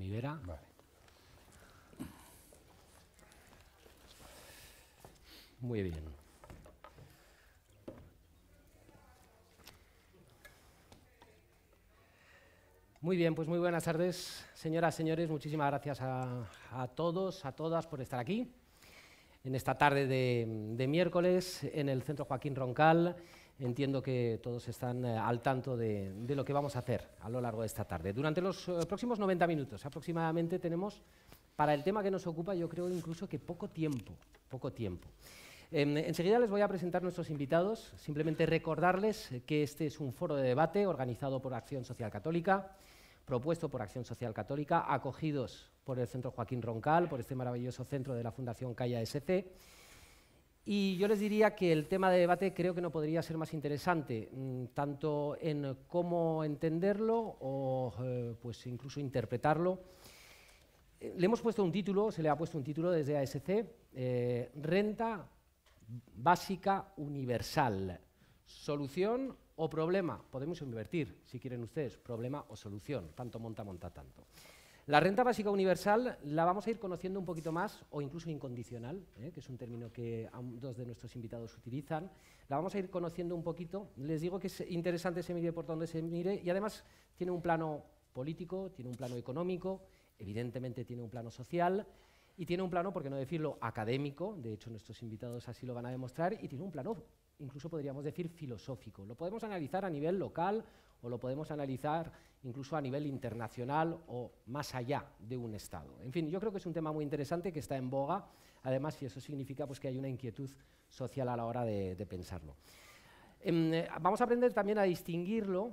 mi vera. Vale. Muy bien. Muy bien, pues muy buenas tardes, señoras, señores. Muchísimas gracias a todos, a todas por estar aquí en esta tarde de miércoles en el Centro Joaquín Roncal. Entiendo que todos están al tanto de lo que vamos a hacer a lo largo de esta tarde. Durante los próximos 90 minutos aproximadamente tenemos para el tema que nos ocupa, yo creo incluso que poco tiempo. Enseguida les voy a presentar nuestros invitados, simplemente recordarles que este es un foro de debate organizado por Acción Social Católica, propuesto por Acción Social Católica, acogidos por el Centro Joaquín Roncal, por este maravilloso centro de la Fundación Calla SC. Y yo les diría que el tema de debate creo que no podría ser más interesante, tanto en cómo entenderlo o pues incluso interpretarlo. Le hemos puesto un título, se le ha puesto un título desde ASC, Renta Básica Universal, solución o problema. Podemos invertir, si quieren ustedes, problema o solución, tanto monta tanto. La renta básica universal la vamos a ir conociendo un poquito más, o incluso incondicional, que es un término que dos de nuestros invitados utilizan. La vamos a ir conociendo un poquito. Les digo que es interesante se mire por donde se mire y además tiene un plano político, tiene un plano económico, evidentemente tiene un plano social y tiene un plano, por qué no decirlo, académico. De hecho, nuestros invitados así lo van a demostrar, y tiene un plano, incluso podríamos decir, filosófico. Lo podemos analizar a nivel local o lo podemos analizar incluso a nivel internacional o más allá de un Estado. En fin, yo creo que es un tema muy interesante que está en boga, además, y eso significa pues, que hay una inquietud social a la hora de pensarlo. Vamos a aprender también a distinguirlo,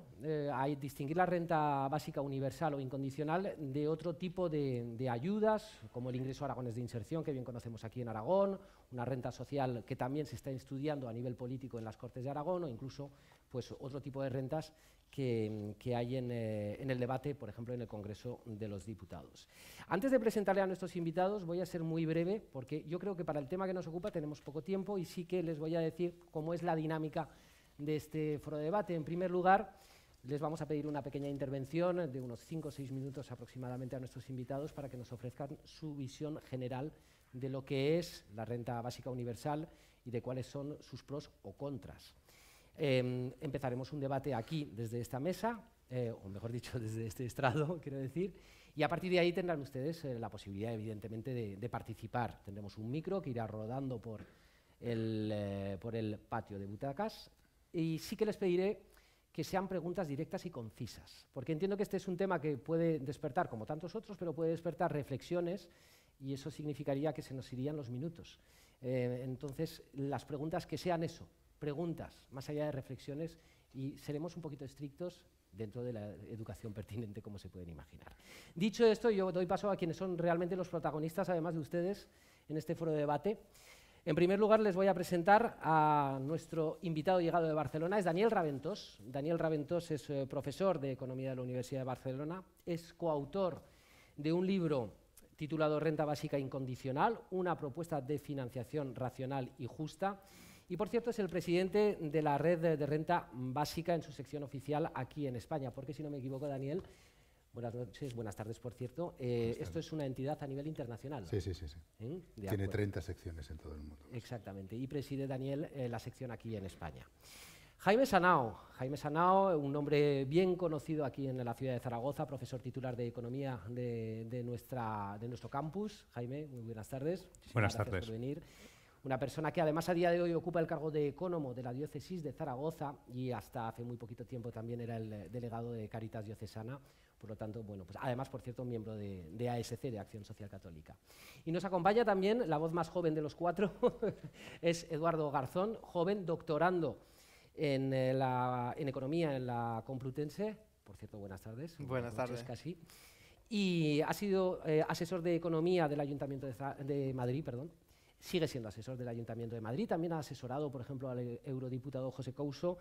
a distinguir la renta básica universal o incondicional de otro tipo de ayudas, como el ingreso aragonés de inserción, que bien conocemos aquí en Aragón, una renta social que también se está estudiando a nivel político en las Cortes de Aragón, o incluso pues, otro tipo de rentas que hay en el debate, por ejemplo, en el Congreso de los Diputados. Antes de presentarle a nuestros invitados, voy a ser muy breve, porque yo creo que para el tema que nos ocupa tenemos poco tiempo, y sí que les voy a decir cómo es la dinámica de este foro de debate. En primer lugar, les vamos a pedir una pequeña intervención de unos 5 o 6 minutos aproximadamente a nuestros invitados para que nos ofrezcan su visión general de lo que es la renta básica universal y de cuáles son sus pros o contras. Empezaremos un debate aquí, desde esta mesa, o mejor dicho, desde este estrado, quiero decir, y a partir de ahí tendrán ustedes la posibilidad, evidentemente, de participar. Tendremos un micro que irá rodando por el patio de butacas. Y sí que les pediré que sean preguntas directas y concisas, porque entiendo que este es un tema que puede despertar, como tantos otros, pero puede despertar reflexiones, y eso significaría que se nos irían los minutos. Entonces, las preguntas que sean eso, preguntas, más allá de reflexiones, y seremos un poquito estrictos dentro de la educación pertinente, como se pueden imaginar. Dicho esto, yo doy paso a quienes son realmente los protagonistas, además de ustedes, en este foro de debate. En primer lugar, les voy a presentar a nuestro invitado llegado de Barcelona, es Daniel Raventós. Daniel Raventós es profesor de Economía de la Universidad de Barcelona, es coautor de un libro titulado Renta Básica Incondicional, una propuesta de financiación racional y justa, y por cierto es el presidente de la Red de Renta Básica en su sección oficial aquí en España, porque si no me equivoco, Daniel, buenas noches, buenas tardes, por cierto. Esto es una entidad a nivel internacional. Sí. Tiene 30 secciones en todo el mundo. Exactamente. Y preside, Daniel, la sección aquí en España. Jaime Sanao, un hombre bien conocido aquí en la ciudad de Zaragoza, profesor titular de Economía de nuestro campus. Jaime, muy buenas tardes. Buenas tardes. Gracias por venir. Una persona que además a día de hoy ocupa el cargo de ecónomo de la diócesis de Zaragoza y hasta hace muy poquito tiempo también era el delegado de Cáritas Diocesana. Por lo tanto, bueno, pues además, por cierto, miembro de ASC, de Acción Social Católica. Y nos acompaña también la voz más joven de los cuatro, es Eduardo Garzón, joven doctorando en Economía en la Complutense. Por cierto, buenas tardes. Buenas tardes. Casi. Y ha sido asesor de Economía del Ayuntamiento de Madrid, perdón. Sigue siendo asesor del Ayuntamiento de Madrid. También ha asesorado, por ejemplo, al eurodiputado José Couso,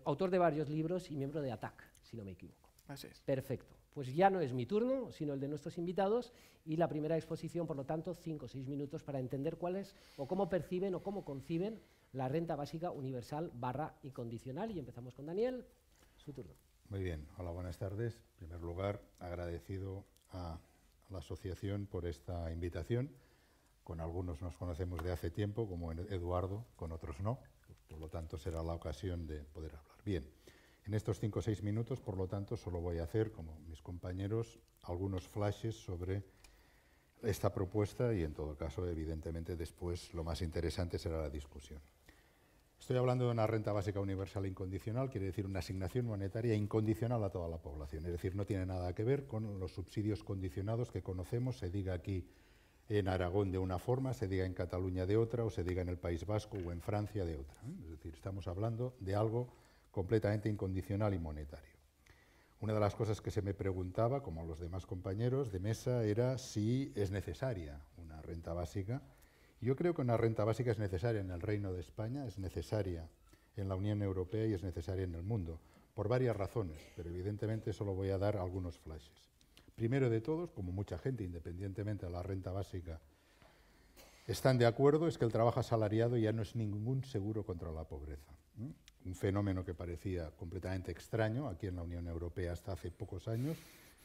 autor de varios libros y miembro de ATAC, si no me equivoco. Así es. Perfecto. Pues ya no es mi turno, sino el de nuestros invitados, y la primera exposición, por lo tanto, 5 o 6 minutos para entender cuál es o cómo perciben o cómo conciben la renta básica universal / incondicional. Y empezamos con Daniel. Su turno. Muy bien. Hola, buenas tardes. En primer lugar, agradecido a la asociación por esta invitación. Con algunos nos conocemos de hace tiempo, como Eduardo, con otros no. Por lo tanto, será la ocasión de poder hablar. Bien, en estos 5 o 6 minutos, por lo tanto, solo voy a hacer, como mis compañeros, algunos flashes sobre esta propuesta y, en todo caso, evidentemente, después lo más interesante será la discusión. Estoy hablando de una renta básica universal incondicional, quiere decir una asignación monetaria incondicional a toda la población. Es decir, no tiene nada que ver con los subsidios condicionados que conocemos, se diga aquí en Aragón de una forma, se diga en Cataluña de otra, o se diga en el País Vasco o en Francia de otra. Es decir, estamos hablando de algo completamente incondicional y monetario. Una de las cosas que se me preguntaba, como a los demás compañeros de mesa, era si es necesaria una renta básica. Yo creo que una renta básica es necesaria en el Reino de España, es necesaria en la Unión Europea y es necesaria en el mundo, por varias razones, pero evidentemente solo voy a dar algunos flashes. Primero de todos, como mucha gente, independientemente de la renta básica, están de acuerdo, es que el trabajo asalariado ya no es ningún seguro contra la pobreza. Un fenómeno que parecía completamente extraño aquí en la Unión Europea hasta hace pocos años,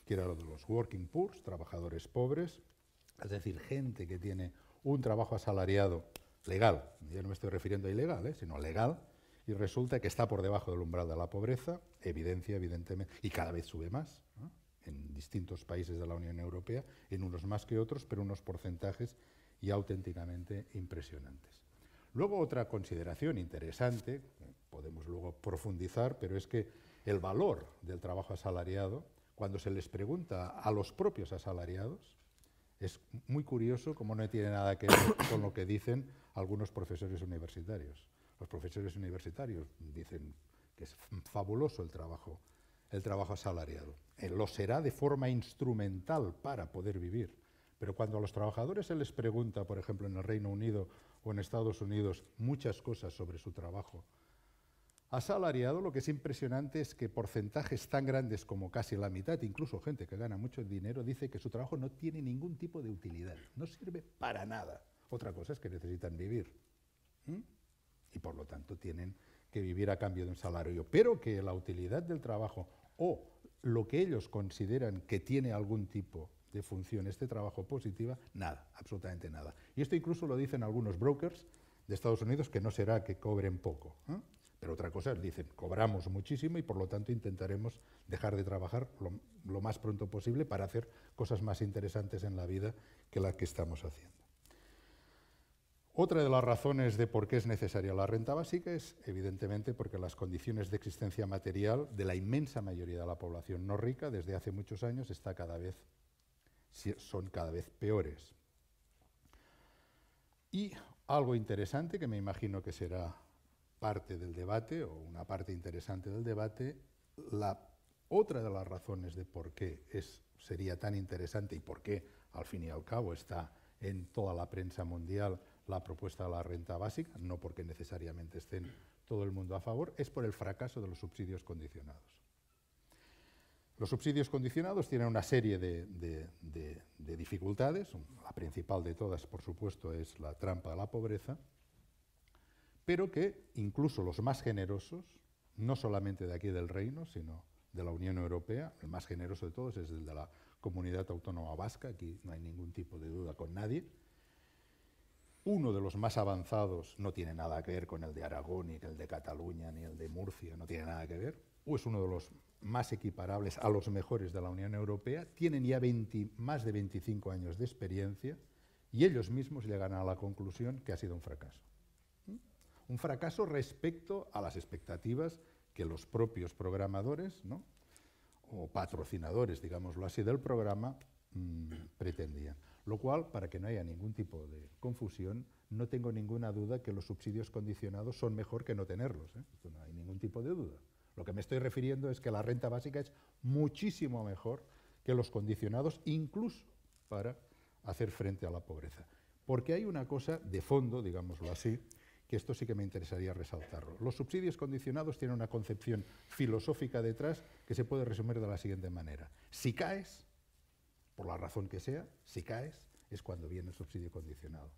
que era lo de los working poor, trabajadores pobres, es decir, gente que tiene un trabajo asalariado legal, ya no me estoy refiriendo a ilegal, sino legal, y resulta que está por debajo del umbral de la pobreza, evidentemente, y cada vez sube más, ¿no? En distintos países de la Unión Europea, en unos más que otros, pero unos porcentajes ya auténticamente impresionantes. Luego otra consideración interesante, podemos luego profundizar, pero es que el valor del trabajo asalariado, cuando se les pregunta a los propios asalariados, es muy curioso cómo no tiene nada que ver con lo que dicen algunos profesores universitarios. Los profesores universitarios dicen que es fabuloso el trabajo asalariado. Lo será de forma instrumental para poder vivir. Pero cuando a los trabajadores se les pregunta, por ejemplo, en el Reino Unido o en Estados Unidos, muchas cosas sobre su trabajo asalariado, lo que es impresionante es que porcentajes tan grandes como casi la mitad, incluso gente que gana mucho dinero, dice que su trabajo no tiene ningún tipo de utilidad, no sirve para nada. Otra cosa es que necesitan vivir. Y por lo tanto tienen que vivir a cambio de un salario. Pero que la utilidad del trabajo o lo que ellos consideran que tiene algún tipo de función este trabajo positiva, nada, absolutamente nada. Y esto incluso lo dicen algunos brokers de Estados Unidos, que no será que cobren poco, pero otra cosa es, dicen, cobramos muchísimo y por lo tanto intentaremos dejar de trabajar lo más pronto posible para hacer cosas más interesantes en la vida que las que estamos haciendo. Otra de las razones de por qué es necesaria la renta básica es, evidentemente, porque las condiciones de existencia material de la inmensa mayoría de la población no rica desde hace muchos años son cada vez peores. Y algo interesante, que me imagino que será parte del debate, o una parte interesante del debate, otra de las razones de por qué sería tan interesante y por qué, al fin y al cabo, está en toda la prensa mundial la propuesta de la renta básica, no porque necesariamente estén todo el mundo a favor, es por el fracaso de los subsidios condicionados. Los subsidios condicionados tienen una serie de dificultades. La principal de todas, por supuesto, es la trampa de la pobreza, pero que incluso los más generosos, no solamente de aquí del Reino, sino de la Unión Europea, el más generoso de todos es el de la Comunidad Autónoma Vasca, aquí no hay ningún tipo de duda con nadie. Uno de los más avanzados no tiene nada que ver con el de Aragón, ni el de Cataluña, ni el de Murcia, no tiene nada que ver, o es uno de los más equiparables a los mejores de la Unión Europea, tienen ya más de 25 años de experiencia y ellos mismos llegan a la conclusión que ha sido un fracaso. Un fracaso respecto a las expectativas que los propios programadores, ¿no?, o patrocinadores, digámoslo así, del programa pretendían. Lo cual, para que no haya ningún tipo de confusión, no tengo ninguna duda que los subsidios condicionados son mejor que no tenerlos, Esto no hay ningún tipo de duda. Lo que me estoy refiriendo es que la renta básica es muchísimo mejor que los condicionados, incluso para hacer frente a la pobreza. Porque hay una cosa de fondo, digámoslo así, que esto sí que me interesaría resaltarlo. Los subsidios condicionados tienen una concepción filosófica detrás que se puede resumir de la siguiente manera. Si caes, por la razón que sea, si caes, es cuando viene el subsidio condicionado.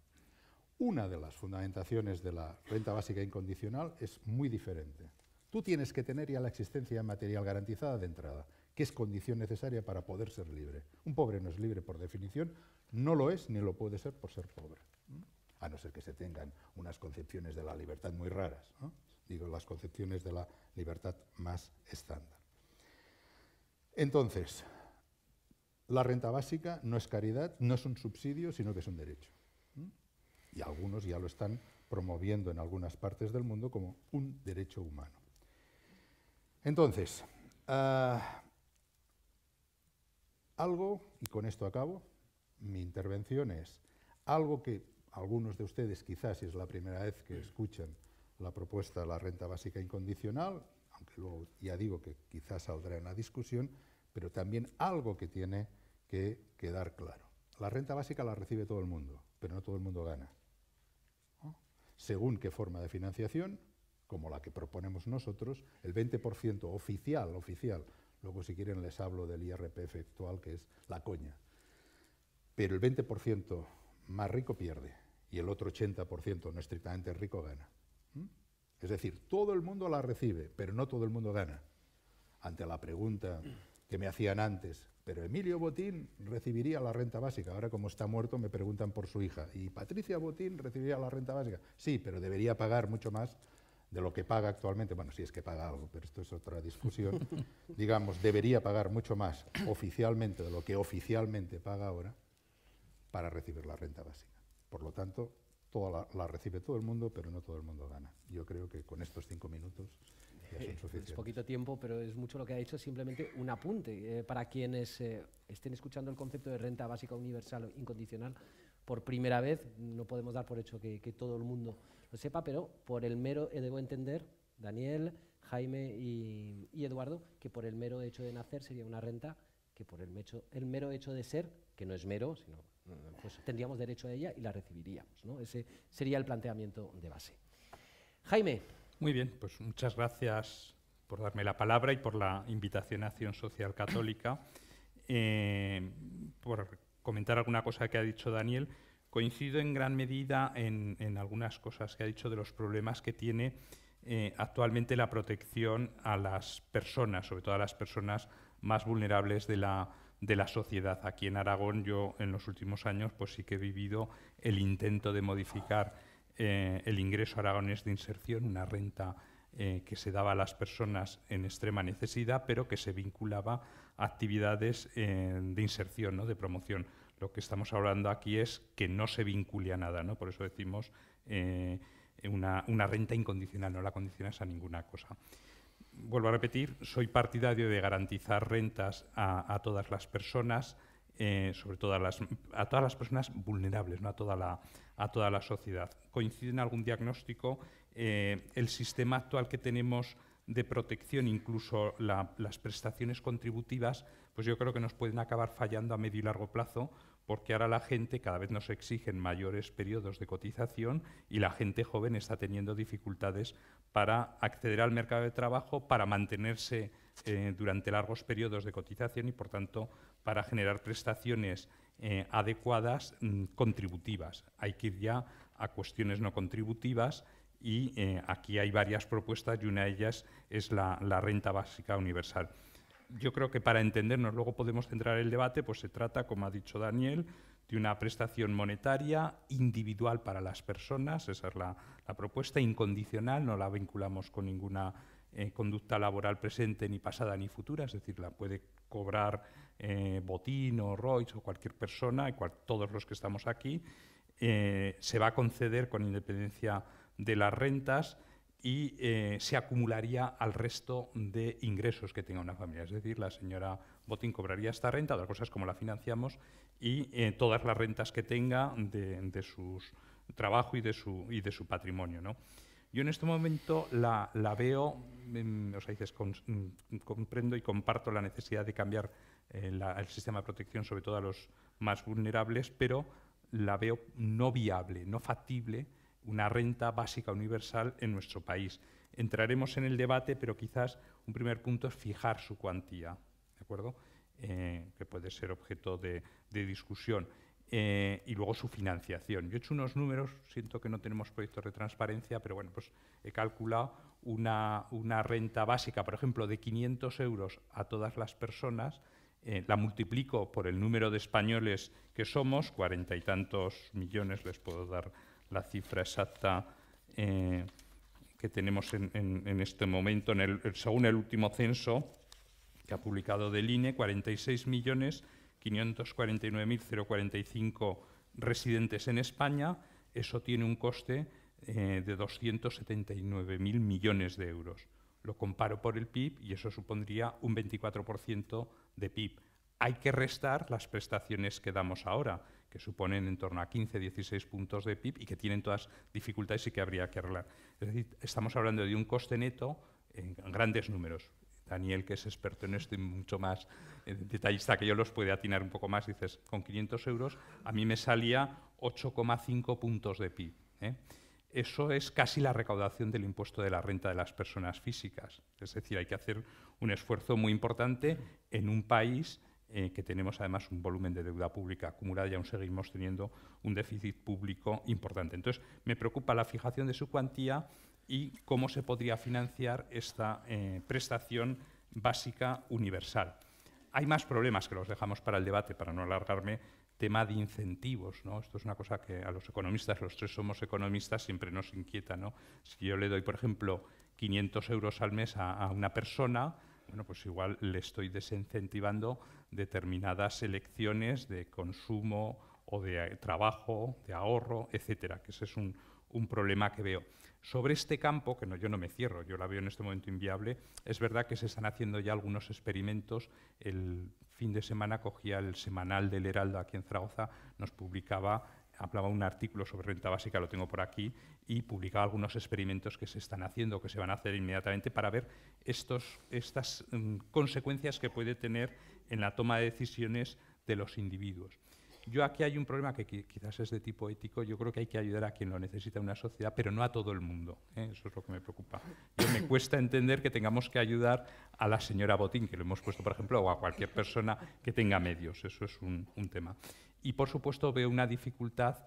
Una de las fundamentaciones de la renta básica incondicional es muy diferente. Tú tienes que tener ya la existencia material garantizada de entrada. que es condición necesaria para poder ser libre. Un pobre no es libre por definición, no lo es ni lo puede ser por ser pobre, a no ser que se tengan unas concepciones de la libertad muy raras, ¿no? Digo, las concepciones de la libertad más estándar. Entonces, la renta básica no es caridad, no es un subsidio, sino que es un derecho. Y algunos ya lo están promoviendo en algunas partes del mundo como un derecho humano. Entonces, algo, y con esto acabo, mi intervención es algo que algunos de ustedes quizás, si es la primera vez que escuchan la propuesta de la renta básica incondicional, aunque luego ya digo que quizás saldrá en la discusión, pero también algo que tiene que quedar claro. La renta básica la recibe todo el mundo, pero no todo el mundo gana. Según qué forma de financiación, como la que proponemos nosotros, el 20% oficial, luego si quieren les hablo del IRPF actual, que es la coña, pero el 20% más rico pierde y el otro 80% no estrictamente rico gana. Es decir, todo el mundo la recibe, pero no todo el mundo gana. Ante la pregunta que me hacían antes, pero Emilio Botín recibiría la renta básica, ahora como está muerto me preguntan por su hija, ¿y Patricia Botín recibiría la renta básica? Sí, pero debería pagar mucho más de lo que paga actualmente, bueno, si es que paga algo, pero esto es otra discusión, digamos, debería pagar mucho más oficialmente de lo que oficialmente paga ahora para recibir la renta básica. Por lo tanto, la recibe todo el mundo, pero no todo el mundo gana. Yo creo que con estos 5 minutos ya son suficientes. Es poquito tiempo, pero es mucho lo que ha dicho, simplemente un apunte. Para quienes estén escuchando el concepto de renta básica universal incondicional por primera vez, no podemos dar por hecho que todo el mundo lo sepa, pero por el mero, debo entender, Daniel, Jaime y Eduardo, que por el mero hecho de nacer sería una renta que por el mero hecho de ser, que no es mero, sino pues tendríamos derecho a ella y la recibiríamos, ¿no? Ese sería el planteamiento de base. Jaime. Muy bien, pues muchas gracias por darme la palabra y por la invitación a Acción Social Católica. Por comentar alguna cosa que ha dicho Daniel, coincido en gran medida en algunas cosas que ha dicho de los problemas que tiene actualmente la protección a las personas, sobre todo a las personas más vulnerables de la sociedad. Aquí en Aragón yo en los últimos años pues sí que he vivido el intento de modificar el ingreso aragonés de inserción, una renta que se daba a las personas en extrema necesidad, pero que se vinculaba a actividades de inserción, ¿no?, de promoción. Lo que estamos hablando aquí es que no se vincule a nada, ¿no? Por eso decimos una renta incondicional, no la condicionas a ninguna cosa. Vuelvo a repetir, soy partidario de garantizar rentas a todas las personas, sobre todo a todas las personas vulnerables, no a toda la sociedad. Coincide en algún diagnóstico el sistema actual que tenemos de protección, incluso las prestaciones contributivas, pues yo creo que nos pueden acabar fallando a medio y largo plazo, porque ahora la gente cada vez nos exigen mayores periodos de cotización y la gente joven está teniendo dificultades para acceder al mercado de trabajo, para mantenerse durante largos periodos de cotización y, por tanto, para generar prestaciones adecuadas contributivas. Hay que ir ya a cuestiones no contributivas y aquí hay varias propuestas y una de ellas es la renta básica universal. Yo creo que para entendernos, luego podemos centrar el debate, pues se trata, como ha dicho Daniel, de una prestación monetaria individual para las personas, esa es la propuesta, incondicional, no la vinculamos con ninguna conducta laboral presente ni pasada ni futura, es decir, la puede cobrar Botín o Royce o cualquier persona, todos los que estamos aquí, se va a conceder con independencia de las rentas y se acumularía al resto de ingresos que tenga una familia. Es decir, la señora Botín cobraría esta renta, otra cosa es cómo la financiamos, y todas las rentas que tenga de su trabajo y de su patrimonio, ¿no? Yo en este momento la veo, o sea, dices, comprendo y comparto la necesidad de cambiar el sistema de protección, sobre todo a los más vulnerables, pero la veo no viable, no factible, una renta básica universal en nuestro país. Entraremos en el debate, pero quizás un primer punto es fijar su cuantía, ¿de acuerdo? Que puede ser objeto de discusión. y luego su financiación. Yo he hecho unos números, siento que no tenemos proyectos de transparencia, pero bueno, pues he calculado una renta básica, por ejemplo, de 500 euros a todas las personas, la multiplico por el número de españoles que somos, 40 y tantos millones, les puedo dar la cifra exacta que tenemos en este momento, según el último censo que ha publicado del INE, 46.549.045 residentes en España. Eso tiene un coste de 279.000 millones de euros. Lo comparo por el PIB y eso supondría un 24% de PIB. Hay que restar las prestaciones que damos ahora, que suponen en torno a 15-16 puntos de PIB y que tienen todas dificultades y que habría que arreglar. Es decir, estamos hablando de un coste neto en grandes números. Daniel, que es experto en esto y mucho más detallista que yo, los puede atinar un poco más. Dices, con 500 euros a mí me salía 8,5 puntos de PIB. Eso es casi la recaudación del impuesto de la renta de las personas físicas. Es decir, hay que hacer un esfuerzo muy importante en un país que tenemos además un volumen de deuda pública acumulada y aún seguimos teniendo un déficit público importante. Entonces, me preocupa la fijación de su cuantía y cómo se podría financiar esta prestación básica universal. Hay más problemas que los dejamos para el debate, para no alargarme. Tema de incentivos, ¿no? Esto es una cosa que a los economistas, los tres somos economistas, siempre nos inquieta, ¿no? Si yo le doy, por ejemplo, 500 euros al mes a una persona, bueno, pues igual le estoy desincentivando determinadas elecciones de consumo o de trabajo, de ahorro, etcétera, que ese es un problema que veo. Sobre este campo, que yo no me cierro, yo la veo en este momento inviable, es verdad que se están haciendo ya algunos experimentos. El fin de semana cogía el semanal del Heraldo aquí en Zaragoza, nos hablaba un artículo sobre renta básica, lo tengo por aquí, y publicaba algunos experimentos que se están haciendo, que se van a hacer inmediatamente para ver estas consecuencias que puede tener en la toma de decisiones de los individuos. Yo aquí hay un problema que quizás es de tipo ético. Yo creo que hay que ayudar a quien lo necesita en una sociedad, pero no a todo el mundo. Eso es lo que me preocupa. Me cuesta entender que tengamos que ayudar a la señora Botín, que lo hemos puesto, por ejemplo, o a cualquier persona que tenga medios. Eso es un tema. Y, por supuesto, veo una dificultad.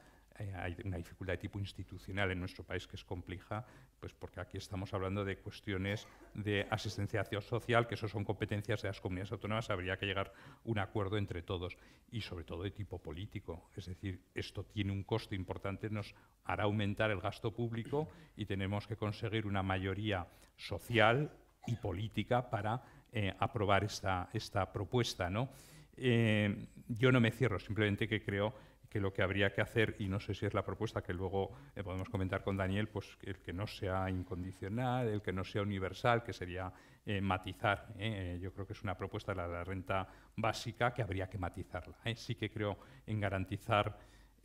Hay una dificultad de tipo institucional en nuestro país que es compleja, pues porque aquí estamos hablando de cuestiones de asistencia social, que eso son competencias de las comunidades autónomas, habría que llegar a un acuerdo entre todos, y sobre todo de tipo político. Es decir, esto tiene un coste importante, nos hará aumentar el gasto público y tenemos que conseguir una mayoría social y política para aprobar esta propuesta, ¿no? Yo no me cierro, simplemente que creo que lo que habría que hacer, y no sé si es la propuesta que luego podemos comentar con Daniel, pues el que no sea incondicional, el que no sea universal, que sería matizar. Yo creo que es una propuesta de la renta básica que habría que matizarla. Sí que creo en garantizar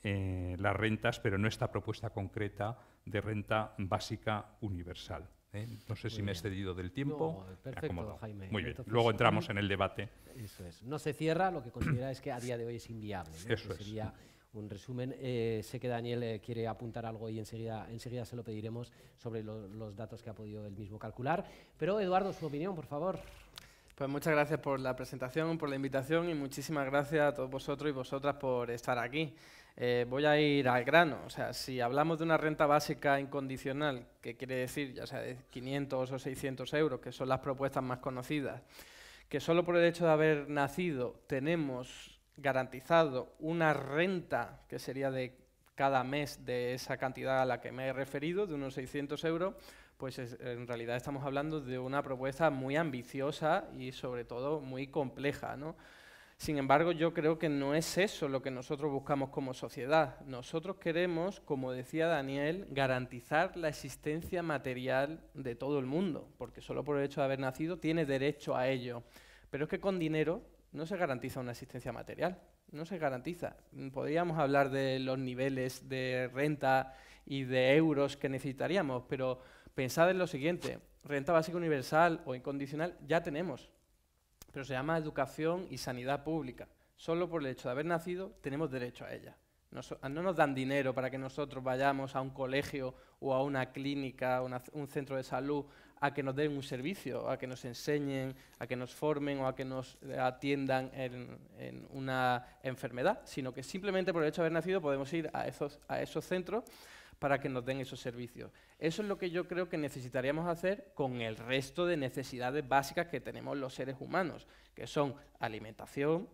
las rentas, pero no esta propuesta concreta de renta básica universal. No sé si me he excedido del tiempo. No, perfecto, Jaime. Muy bien. Entonces, luego entramos en el debate. Eso es. No se cierra, lo que considera es que a día de hoy es inviable, ¿no? Eso sería un resumen. Sé que Daniel quiere apuntar algo y enseguida se lo pediremos sobre los datos que ha podido él mismo calcular. Pero, Eduardo, su opinión, por favor. Pues muchas gracias por la presentación, por la invitación y muchísimas gracias a todos vosotros y vosotras por estar aquí. Voy a ir al grano. O sea, si hablamos de una renta básica incondicional, que quiere decir ya sea de 500 o 600 euros, que son las propuestas más conocidas, que solo por el hecho de haber nacido tenemos garantizado una renta que sería de cada mes de esa cantidad a la que me he referido, de unos 600 euros, pues en realidad estamos hablando de una propuesta muy ambiciosa y sobre todo muy compleja, ¿no? Sin embargo, yo creo que no es eso lo que nosotros buscamos como sociedad. Nosotros queremos, como decía Daniel, garantizar la existencia material de todo el mundo, porque solo por el hecho de haber nacido tiene derecho a ello. Pero es que con dinero no se garantiza una existencia material, no se garantiza. Podríamos hablar de los niveles de renta y de euros que necesitaríamos, pero pensad en lo siguiente, renta básica universal o incondicional ya tenemos, pero se llama educación y sanidad pública. Solo por el hecho de haber nacido tenemos derecho a ella. no nos dan dinero para que nosotros vayamos a un colegio o a una clínica, un centro de salud, a que nos den un servicio, a que nos enseñen, a que nos formen o a que nos atiendan en una enfermedad, sino que simplemente por el hecho de haber nacido podemos ir a esos centros para que nos den esos servicios. Eso es lo que yo creo que necesitaríamos hacer con el resto de necesidades básicas que tenemos los seres humanos, que son alimentación,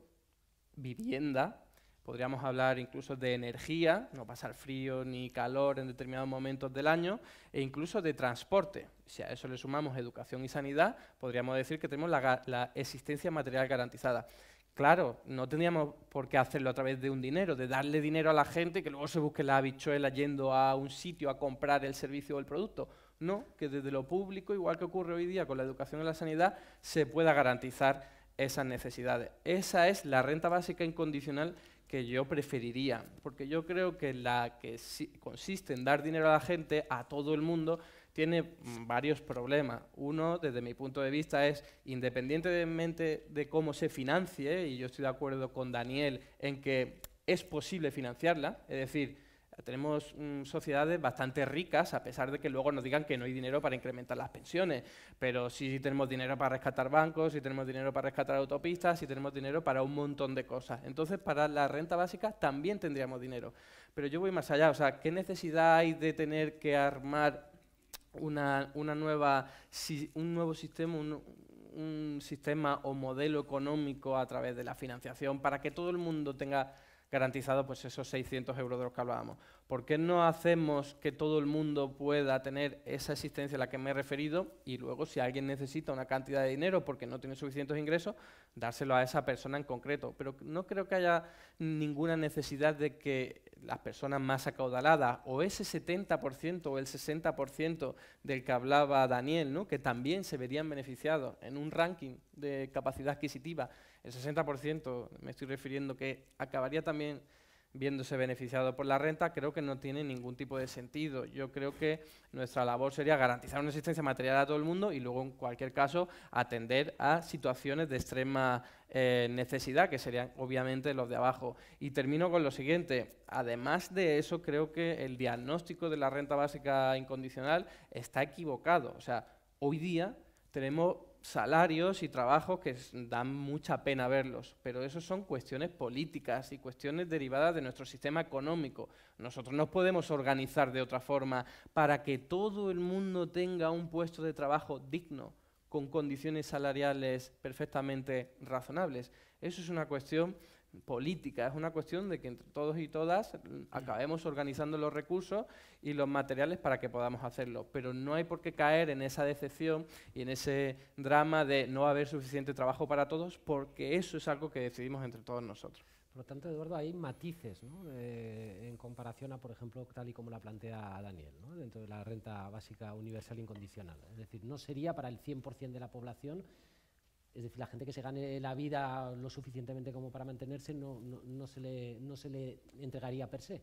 vivienda, podríamos hablar incluso de energía, no pasar frío ni calor en determinados momentos del año, e incluso de transporte. Si a eso le sumamos educación y sanidad, podríamos decir que tenemos la existencia material garantizada. Claro, no tendríamos por qué hacerlo a través de un dinero, de darle dinero a la gente y que luego se busque la habichuela yendo a un sitio a comprar el servicio o el producto. No, que desde lo público, igual que ocurre hoy día con la educación y la sanidad, se pueda garantizar esas necesidades. Esa es la renta básica incondicional que yo preferiría, porque yo creo que la que consiste en dar dinero a la gente, a todo el mundo, tiene varios problemas. Uno, desde mi punto de vista, es independientemente de cómo se financie, y yo estoy de acuerdo con Daniel en que es posible financiarla, es decir, tenemos sociedades bastante ricas, a pesar de que luego nos digan que no hay dinero para incrementar las pensiones, pero sí tenemos dinero para rescatar bancos, sí tenemos dinero para rescatar autopistas, sí tenemos dinero para un montón de cosas. Entonces, para la renta básica también tendríamos dinero. Pero yo voy más allá, o sea, ¿qué necesidad hay de tener que armar un nuevo sistema, un sistema o modelo económico a través de la financiación para que todo el mundo tenga garantizado pues esos 600 euros de los que hablábamos? ¿Por qué no hacemos que todo el mundo pueda tener esa existencia a la que me he referido y luego si alguien necesita una cantidad de dinero porque no tiene suficientes ingresos, dárselo a esa persona en concreto? Pero no creo que haya ninguna necesidad de que las personas más acaudaladas o ese 70% o el 60% del que hablaba Daniel, ¿no?, que también se verían beneficiados en un ranking de capacidad adquisitiva, el 60% me estoy refiriendo que acabaría también viéndose beneficiado por la renta, creo que no tiene ningún tipo de sentido. Yo creo que nuestra labor sería garantizar una existencia material a todo el mundo y luego, en cualquier caso, atender a situaciones de extrema necesidad, que serían obviamente los de abajo. Y termino con lo siguiente. Además de eso, creo que el diagnóstico de la renta básica incondicional está equivocado. O sea, hoy día tenemos salarios y trabajos que dan mucha pena verlos, pero eso son cuestiones políticas y cuestiones derivadas de nuestro sistema económico. Nosotros nos podemos organizar de otra forma para que todo el mundo tenga un puesto de trabajo digno, con condiciones salariales perfectamente razonables. Eso es una cuestión política, es una cuestión de que entre todos y todas acabemos organizando los recursos y los materiales para que podamos hacerlo, pero no hay por qué caer en esa decepción y en ese drama de no haber suficiente trabajo para todos, porque eso es algo que decidimos entre todos nosotros. Por lo tanto, Eduardo, hay matices, ¿no?, en comparación a, por ejemplo, tal y como la plantea Daniel, ¿no?, dentro de la renta básica universal incondicional. Es decir, no sería para el 100% de la población. Es decir, la gente que se gane la vida lo suficientemente como para mantenerse no se le entregaría per se.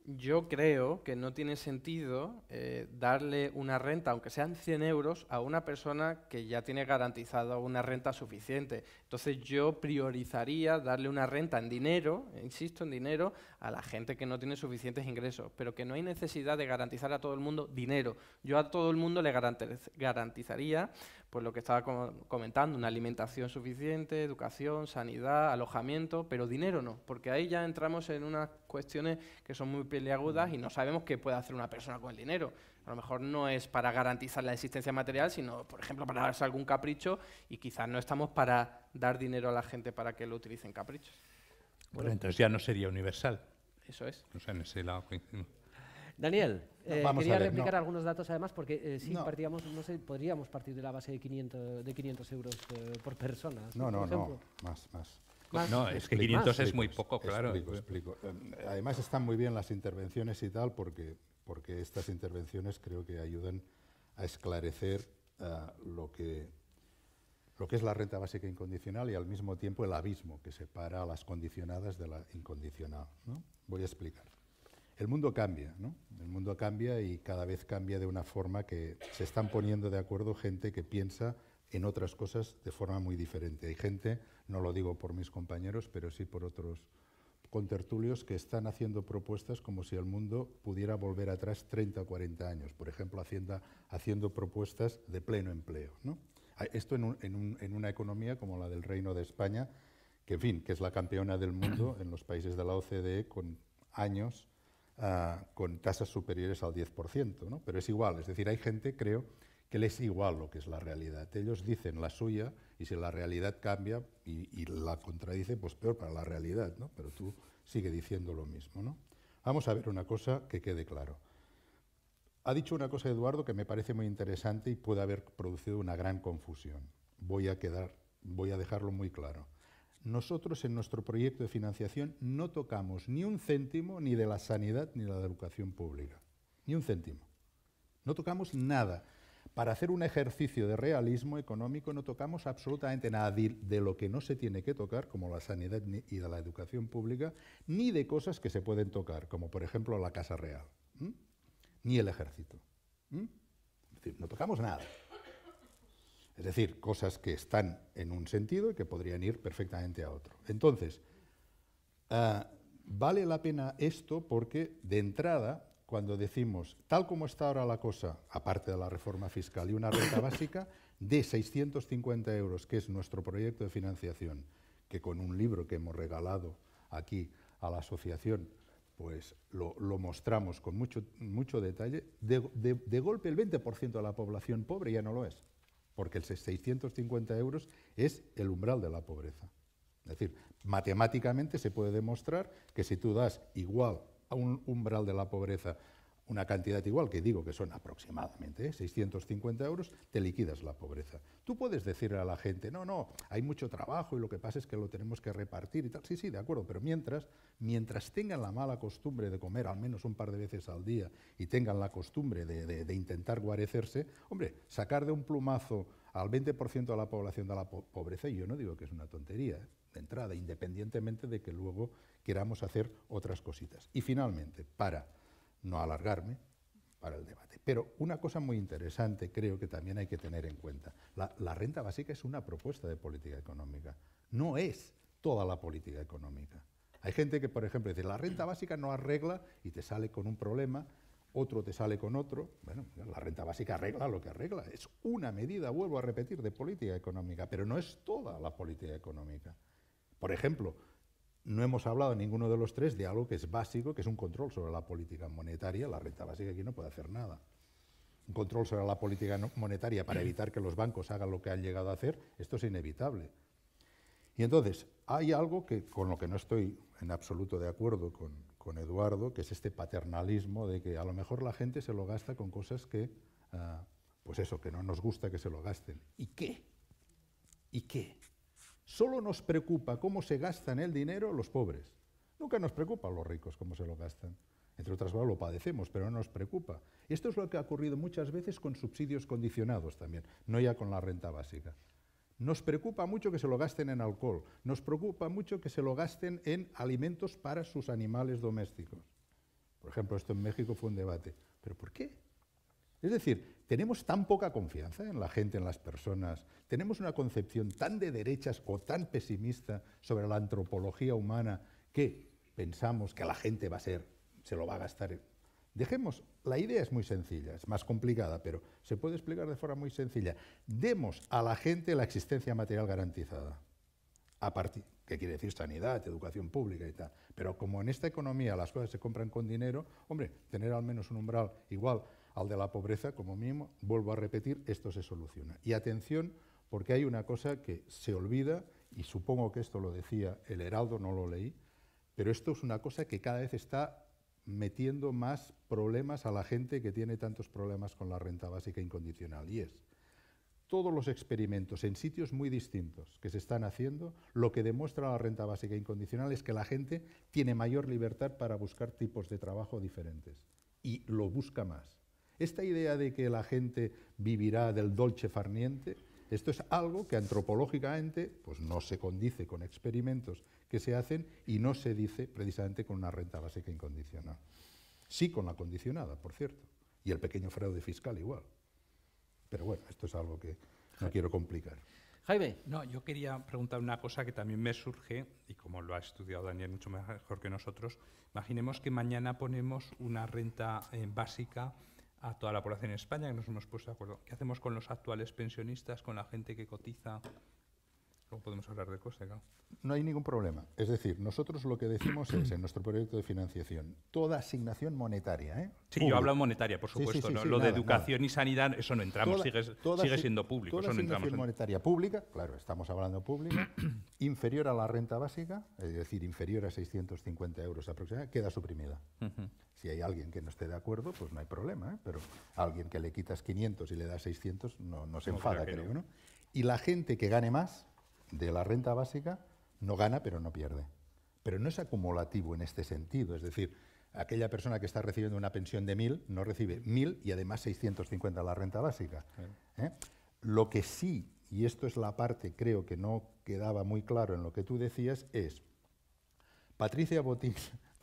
Yo creo que no tiene sentido darle una renta, aunque sean 100 euros, a una persona que ya tiene garantizada una renta suficiente. Entonces yo priorizaría darle una renta en dinero, insisto, en dinero, a la gente que no tiene suficientes ingresos, pero que no hay necesidad de garantizar a todo el mundo dinero. Yo a todo el mundo le garantizaría pues lo que estaba comentando, una alimentación suficiente, educación, sanidad, alojamiento, pero dinero no, porque ahí ya entramos en unas cuestiones que son muy peliagudas y no sabemos qué puede hacer una persona con el dinero. A lo mejor no es para garantizar la existencia material, sino, por ejemplo, para darse algún capricho, y quizás no estamos para dar dinero a la gente para que lo utilicen caprichos. Bueno, entonces ya no sería universal. Eso es. O sea, en ese lado coincidimos. Daniel, vamos quería a ver, replicar algunos datos además, porque si No. partíamos, no sé, podríamos partir de la base de 500 euros por persona. ¿sí? No, Por ejemplo. más. Más. No, es que Explico, 500 es muy poco, claro. Explico. Además están muy bien las intervenciones y tal, porque estas intervenciones creo que ayudan a esclarecer lo que es la renta básica incondicional y al mismo tiempo el abismo que separa a las condicionadas de la incondicional, ¿no? Voy a explicar. El mundo cambia, ¿no? El mundo cambia y cada vez cambia de una forma que se están poniendo de acuerdo gente que piensa en otras cosas de forma muy diferente. Hay gente, no lo digo por mis compañeros, pero sí por otros contertulios que están haciendo propuestas como si el mundo pudiera volver atrás 30 o 40 años, por ejemplo, haciendo propuestas de pleno empleo, ¿no? Esto en una economía como la del Reino de España, que, en fin, que es la campeona del mundo en los países de la OCDE con años con tasas superiores al 10%, ¿no? Pero es igual, es decir, hay gente, creo, que les es igual lo que es la realidad. Ellos dicen la suya y si la realidad cambia y la contradice, pues peor para la realidad, ¿no? Pero tú sigue diciendo lo mismo, ¿no? Vamos a ver una cosa que quede claro. Ha dicho una cosa Eduardo que me parece muy interesante y puede haber producido una gran confusión. Voy a dejarlo muy claro. Nosotros en nuestro proyecto de financiación no tocamos ni un céntimo ni de la sanidad ni de la educación pública. Ni un céntimo. No tocamos nada. Para hacer un ejercicio de realismo económico no tocamos absolutamente nada de lo que no se tiene que tocar, como la sanidad y de la educación pública, ni de cosas que se pueden tocar, como por ejemplo la Casa Real, ni el ejército. Es decir, no tocamos nada. Es decir, cosas que están en un sentido y que podrían ir perfectamente a otro. Entonces, vale la pena esto porque, de entrada, cuando decimos, tal como está ahora la cosa, aparte de la reforma fiscal y una renta básica, de 650 euros, que es nuestro proyecto de financiación, que con un libro que hemos regalado aquí a la asociación, pues lo mostramos con mucho detalle, de golpe el 20% de la población pobre ya no lo es, porque el 650 euros es el umbral de la pobreza. Es decir, matemáticamente se puede demostrar que si tú das igual a un umbral de la pobreza, una cantidad igual, que digo que son aproximadamente 650 euros, te liquidas la pobreza. Tú puedes decirle a la gente, no, hay mucho trabajo y lo que pasa es que lo tenemos que repartir y tal. Sí, de acuerdo, pero mientras tengan la mala costumbre de comer al menos un par de veces al día y tengan la costumbre de intentar guarecerse, hombre, sacar de un plumazo al 20% de la población de la pobreza, y yo no digo que es una tontería, de entrada, independientemente de que luego queramos hacer otras cositas. Y finalmente, para no alargarme, para el debate. Pero una cosa muy interesante creo que también hay que tener en cuenta. La renta básica es una propuesta de política económica, no es toda la política económica. Hay gente que, por ejemplo, dice, la renta básica no arregla y te sale con un problema, otro te sale con otro. Bueno, la renta básica arregla lo que arregla. Es una medida, vuelvo a repetir, de política económica, pero no es toda la política económica. Por ejemplo, no hemos hablado ninguno de los tres de algo que es básico, que es un control sobre la política monetaria. La renta básica aquí no puede hacer nada. Un control sobre la política monetaria para evitar que los bancos hagan lo que han llegado a hacer, esto es inevitable. Y entonces, hay algo con lo que no estoy en absoluto de acuerdo con Eduardo, que es este paternalismo de que a lo mejor la gente se lo gasta con cosas que, pues eso, que no nos gusta que se lo gasten. ¿Y qué? ¿Y qué? Solo nos preocupa cómo se gastan el dinero los pobres. Nunca nos preocupa a los ricos cómo se lo gastan. Entre otras cosas lo padecemos, pero no nos preocupa. Esto es lo que ha ocurrido muchas veces con subsidios condicionados también, no ya con la renta básica. Nos preocupa mucho que se lo gasten en alcohol, nos preocupa mucho que se lo gasten en alimentos para sus animales domésticos. Por ejemplo, esto en México fue un debate. ¿Pero por qué? Es decir, tenemos tan poca confianza en la gente, en las personas, tenemos una concepción tan de derechas o tan pesimista sobre la antropología humana que pensamos que la gente se lo va a gastar. La idea es muy sencilla, es más complicada, pero se puede explicar de forma muy sencilla. Demos a la gente la existencia material garantizada. ¿Qué quiere decir? Sanidad, educación pública y tal. Pero como en esta economía las cosas se compran con dinero, hombre, tener al menos un umbral igual al de la pobreza, como mínimo, vuelvo a repetir, esto se soluciona. Y atención, porque hay una cosa que se olvida, y supongo que esto lo decía el Heraldo, no lo leí, pero esto es una cosa que cada vez está metiendo más problemas a la gente que tiene tantos problemas con la renta básica incondicional, y es todos los experimentos en sitios muy distintos que se están haciendo, lo que demuestra la renta básica incondicional es que la gente tiene mayor libertad para buscar tipos de trabajo diferentes, y lo busca más. Esta idea de que la gente vivirá del dolce far niente, esto es algo que antropológicamente pues no se condice con experimentos que se hacen y no se dice precisamente con una renta básica incondicional. Sí con la condicionada, por cierto, y el pequeño fraude fiscal igual. Pero bueno, esto es algo que no quiero complicar. Jaime. No, yo quería preguntar una cosa que también me surge, y como lo ha estudiado Daniel mucho mejor que nosotros, imaginemos que mañana ponemos una renta básica a toda la población en España, que nos hemos puesto de acuerdo. ¿Qué hacemos con los actuales pensionistas, con la gente que cotiza? ¿Cómo podemos hablar de coste? Claro. No hay ningún problema. Es decir, nosotros lo que decimos es, en nuestro proyecto de financiación, toda asignación monetaria. Sí, pública. yo hablo monetaria, por supuesto. ¿No? Lo de educación y sanidad, eso no entramos, sigue siendo público. Toda eso no asignación entramos monetaria pública, claro, estamos hablando pública, inferior a la renta básica, es decir, inferior a 650 euros aproximadamente, queda suprimida. Si hay alguien que no esté de acuerdo, pues no hay problema, ¿eh? Pero a alguien que le quitas 500 y le das 600 no se enfada, creo, ¿no? Y la gente que gane más de la renta básica no gana, pero no pierde. Pero no es acumulativo en este sentido, es decir, aquella persona que está recibiendo una pensión de 1.000 no recibe 1.000 y además 650 la renta básica. ¿Eh? Lo que sí, y esto es la parte creo que no quedaba muy claro en lo que tú decías, es Patricia Botín.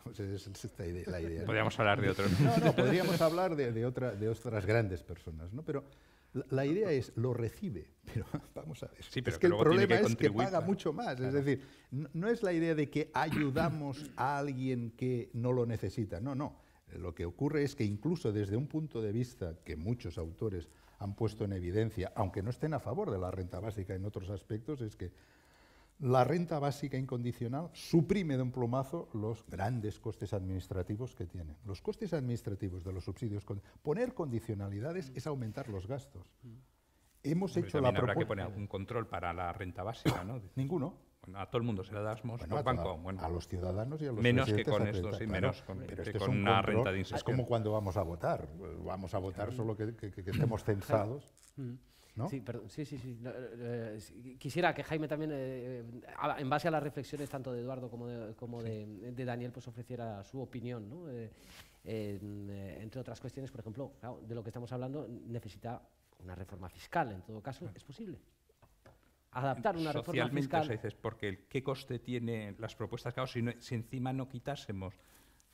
Pues es esta idea, la idea. Podríamos hablar de otros. No, podríamos hablar de otras grandes personas, ¿no? Pero la idea es, lo recibe, pero vamos a ver. Sí, pero es que el problema es que paga claro. mucho más. Claro. Es decir, no es la idea de que ayudamos a alguien que no lo necesita. No. Lo que ocurre es que incluso desde un punto de vista que muchos autores han puesto en evidencia, aunque no estén a favor de la renta básica en otros aspectos, es que la renta básica incondicional suprime de un plumazo los grandes costes administrativos que tiene. Los costes administrativos de los subsidios, poner condicionalidades es aumentar los gastos. Hemos hecho la propuesta. Habrá que poner algún control para la renta básica, ¿no? Ninguno. Bueno, a todo el mundo se la damos Bueno, por banco. Bueno, a los ciudadanos y a los menos que presidentes con a esto, renta, sí, claro, menos pero que esto con es un una control, renta de inserción. es como cuando vamos a votar. Vamos a votar solo que estemos censados. ¿No? Sí, perdón, sí. Quisiera que Jaime también, en base a las reflexiones tanto de Eduardo como de Daniel, pues ofreciera su opinión, ¿no? Entre otras cuestiones, por ejemplo, claro, de lo que estamos hablando necesita una reforma fiscal, en todo caso, ¿es posible? Adaptar una reforma fiscal. Socialmente, dices, porque ¿qué coste tiene las propuestas? Claro, si encima no quitásemos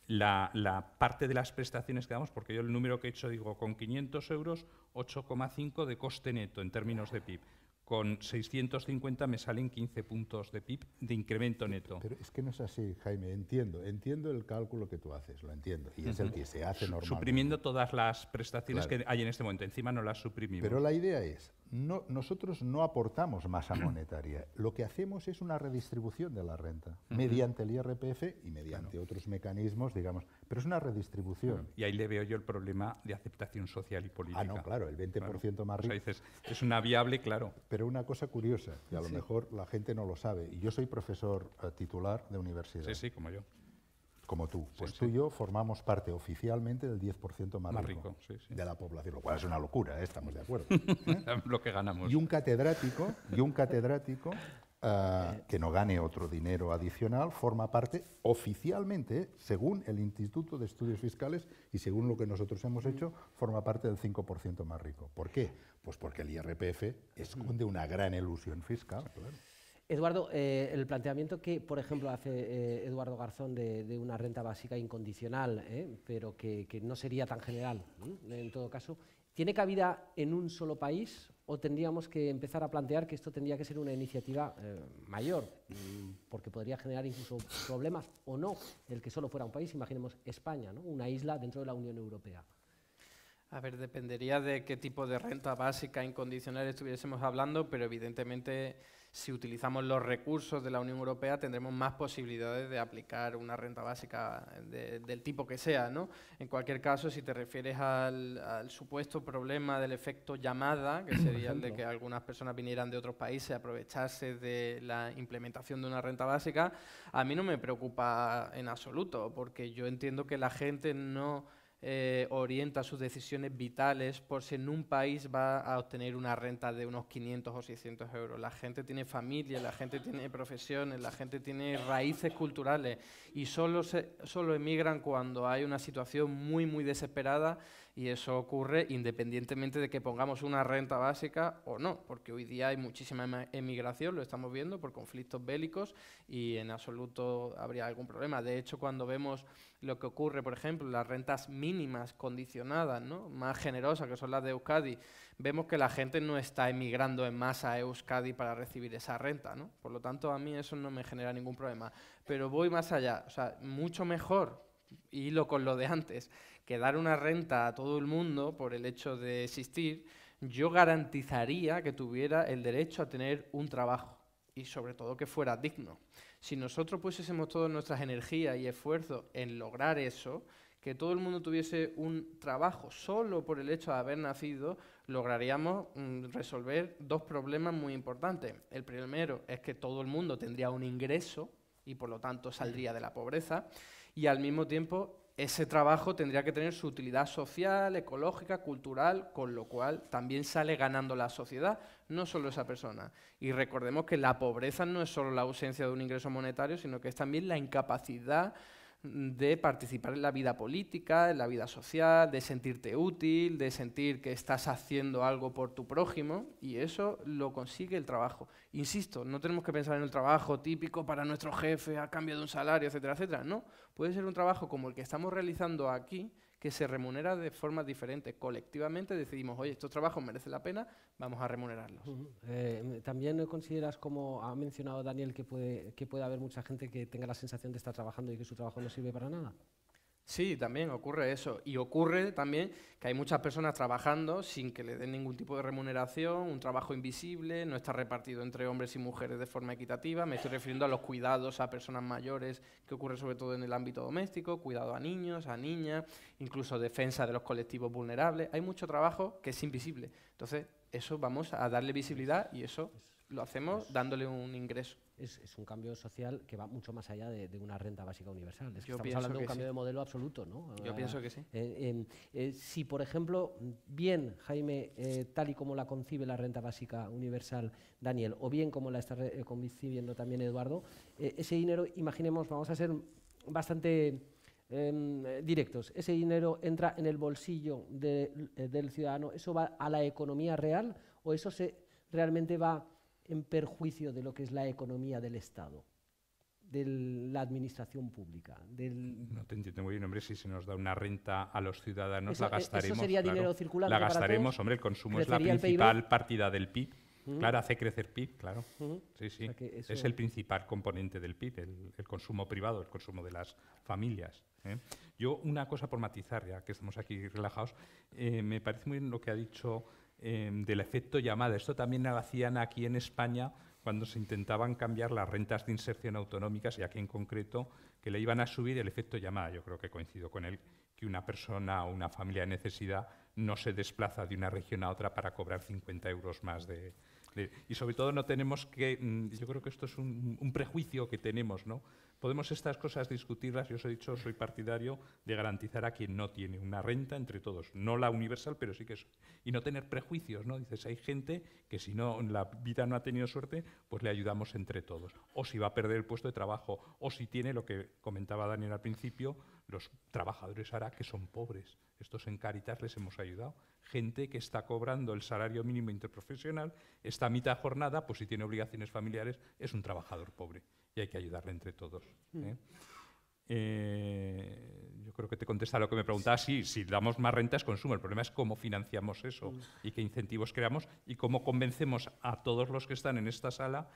la parte de las prestaciones que damos, porque yo el número que he hecho, digo, con 500 euros, 8,5 de coste neto en términos de PIB. Con 650 me salen 15 puntos de PIB de incremento neto. Pero es que no es así, Jaime, entiendo el cálculo que tú haces, lo entiendo, y es el que se hace normalmente. Suprimiendo todas las prestaciones Claro. que hay en este momento, encima no las suprimimos. Pero la idea es, nosotros no aportamos masa monetaria, lo que hacemos es una redistribución de la renta, mediante el IRPF y mediante otros mecanismos, digamos, pero es una redistribución. Y ahí le veo yo el problema de aceptación social y política. Ah, no, claro, el 20% más O sea, rico. dices, es una viable, claro. Pero una cosa curiosa, y a lo mejor la gente no lo sabe, y yo soy profesor titular de universidad, Sí, como yo. como tú, pues Sí, tú y yo formamos parte oficialmente del 10% más rico, sí. de la población, lo cual es una locura, estamos de acuerdo. Lo que ganamos. Y un catedrático que no gane otro dinero adicional forma parte oficialmente, según el Instituto de Estudios Fiscales y según lo que nosotros hemos hecho, forma parte del 5% más rico. ¿Por qué? Pues porque el IRPF esconde una gran elusión fiscal. Claro. Eduardo, el planteamiento que, por ejemplo, hace Eduardo Garzón de una renta básica incondicional, pero que no sería tan general, en todo caso, ¿tiene cabida en un solo país o tendríamos que empezar a plantear que esto tendría que ser una iniciativa mayor? Porque podría generar incluso problemas o no el que solo fuera un país, imaginemos España, ¿no? Una isla dentro de la Unión Europea. A ver, dependería de qué tipo de renta básica incondicional estuviésemos hablando, pero evidentemente si utilizamos los recursos de la Unión Europea tendremos más posibilidades de aplicar una renta básica del tipo que sea, ¿no? En cualquier caso, si te refieres al supuesto problema del efecto llamada, que sería el de que algunas personas vinieran de otros países a aprovecharse de la implementación de una renta básica, a mí no me preocupa en absoluto, porque yo entiendo que la gente no orienta sus decisiones vitales por si en un país va a obtener una renta de unos 500 o 600 euros. La gente tiene familia, la gente tiene profesiones, la gente tiene raíces culturales y solo emigran cuando hay una situación muy, muy desesperada, y eso ocurre independientemente de que pongamos una renta básica o no, porque hoy día hay muchísima emigración, lo estamos viendo, por conflictos bélicos, y en absoluto habría algún problema. De hecho, cuando vemos lo que ocurre, por ejemplo, las rentas mínimas condicionadas, ¿no?, más generosas, que son las de Euskadi, vemos que la gente no está emigrando en masa a Euskadi para recibir esa renta, ¿no? Por lo tanto, a mí eso no me genera ningún problema. Pero voy más allá, o sea, mucho mejor, y hilo con lo de antes, que dar una renta a todo el mundo por el hecho de existir, yo garantizaría que tuviera el derecho a tener un trabajo y sobre todo que fuera digno. Si nosotros pusiésemos todas nuestras energías y esfuerzos en lograr eso, que todo el mundo tuviese un trabajo solo por el hecho de haber nacido, lograríamos resolver dos problemas muy importantes. El primero es que todo el mundo tendría un ingreso y por lo tanto saldría de la pobreza, y al mismo tiempo ese trabajo tendría que tener su utilidad social, ecológica, cultural, con lo cual también sale ganando la sociedad, no solo esa persona. Y recordemos que la pobreza no es solo la ausencia de un ingreso monetario, sino que es también la incapacidad de participar en la vida política, en la vida social, de sentirte útil, de sentir que estás haciendo algo por tu prójimo, y eso lo consigue el trabajo. Insisto, no tenemos que pensar en el trabajo típico para nuestro jefe a cambio de un salario, etcétera, etcétera. No, puede ser un trabajo como el que estamos realizando aquí, que se remunera de formas diferentes. Colectivamente decidimos, oye, estos trabajos merecen la pena, vamos a remunerarlos. ¿También consideras, como ha mencionado Daniel, que puede haber mucha gente que tenga la sensación de estar trabajando y que su trabajo no sirve para nada? Sí, también ocurre eso. Y ocurre también que hay muchas personas trabajando sin que le den ningún tipo de remuneración, un trabajo invisible, no está repartido entre hombres y mujeres de forma equitativa. Me estoy refiriendo a los cuidados a personas mayores, que ocurre sobre todo en el ámbito doméstico, cuidado a niños, a niñas, incluso defensa de los colectivos vulnerables. Hay mucho trabajo que es invisible. Entonces, eso vamos a darle visibilidad y eso lo hacemos dándole un ingreso. Es un cambio social que va mucho más allá de una renta básica universal. Es que estamos pienso hablando de un que cambio sí. de modelo absoluto, ¿no? Yo pienso que sí. Si, por ejemplo, bien, Jaime, tal y como la concibe la renta básica universal, Daniel, o bien como la está concibiendo también Eduardo, ese dinero, imaginemos, vamos a ser bastante directos, ese dinero entra en el bolsillo del ciudadano, ¿eso va a la economía real o eso realmente va en perjuicio de lo que es la economía del Estado, de la administración pública? No te entiendo muy bien, hombre, si se nos da una renta a los ciudadanos, Eso, la gastaremos. ¿eso sería claro, dinero circulante la para gastaremos, todos? hombre, el consumo es la ¿Crecería el principal PIB? partida del PIB. Claro, hace crecer PIB, claro. Sí, sí. O sea que eso... Es el principal componente del PIB, el consumo privado, el consumo de las familias. Yo, una cosa por matizar, ya que estamos aquí relajados, me parece muy bien lo que ha dicho del efecto llamada. Esto también lo hacían aquí en España cuando se intentaban cambiar las rentas de inserción autonómicas, y aquí en concreto, que le iban a subir el efecto llamada. Yo creo que coincido con él, que una persona o una familia de necesidad no se desplaza de una región a otra para cobrar 50 euros más y sobre todo no tenemos que, yo creo que esto es un prejuicio que tenemos, ¿no? Podemos estas cosas discutirlas, yo os he dicho, soy partidario de garantizar a quien no tiene una renta entre todos, no la universal, pero sí que es, y no tener prejuicios, ¿no? Dices, hay gente que si no, en la vida no ha tenido suerte, pues le ayudamos entre todos, o si va a perder el puesto de trabajo, o si tiene, lo que comentaba Daniel al principio, los trabajadores ahora que son pobres. Estos en Cáritas les hemos ayudado. Gente que está cobrando el salario mínimo interprofesional, está a mitad jornada, pues si tiene obligaciones familiares, es un trabajador pobre y hay que ayudarle entre todos. Yo creo que te contesta lo que me preguntabas. Sí, si damos más renta es consumo. El problema es cómo financiamos eso y qué incentivos creamos y cómo convencemos a todos los que están en esta sala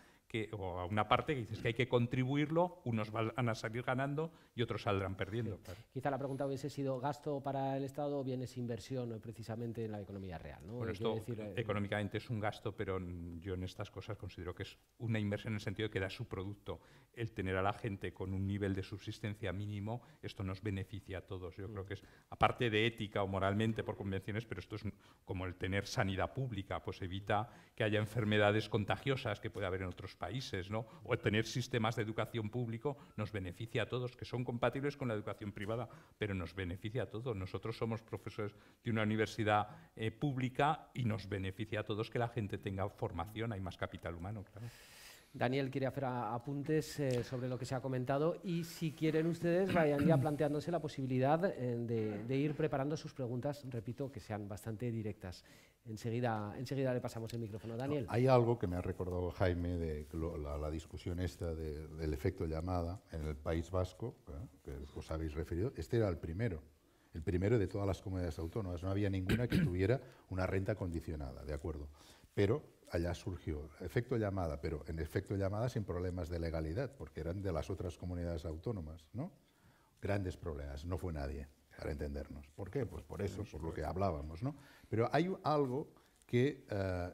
o a una parte que dices que hay que contribuirlo, unos van a salir ganando y otros saldrán perdiendo. Sí. Claro. Quizá la pregunta hubiese sido gasto para el Estado o bien es inversión precisamente en la economía real, ¿no? Bueno, esto económicamente es un gasto, pero yo en estas cosas considero que es una inversión en el sentido de que da su producto. El tener a la gente con un nivel de subsistencia mínimo, esto nos beneficia a todos. Yo creo que es, aparte de ética o moralmente por convenciones, pero esto es como el tener sanidad pública, pues evita que haya enfermedades contagiosas que puede haber en otros países, ¿no? O el tener sistemas de educación público nos beneficia a todos, que son compatibles con la educación privada, pero nos beneficia a todos. Nosotros somos profesores de una universidad pública y nos beneficia a todos que la gente tenga formación, hay más capital humano, claro. Daniel quiere hacer apuntes sobre lo que se ha comentado y si quieren ustedes vayan ya planteándose la posibilidad de ir preparando sus preguntas, repito, que sean bastante directas. Enseguida le pasamos el micrófono. Daniel. Hay algo que me ha recordado Jaime de la discusión esta del efecto llamada en el País Vasco, que os habéis referido. Este era el primero de todas las comunidades autónomas. No había ninguna que tuviera una renta condicionada, ¿de acuerdo? Pero allá surgió efecto llamada, pero en efecto llamada sin problemas de legalidad, porque eran de las otras comunidades autónomas, ¿no? Grandes problemas, no fue nadie, para entendernos. ¿Por qué? Pues por eso, por lo que hablábamos, ¿no? Pero hay algo que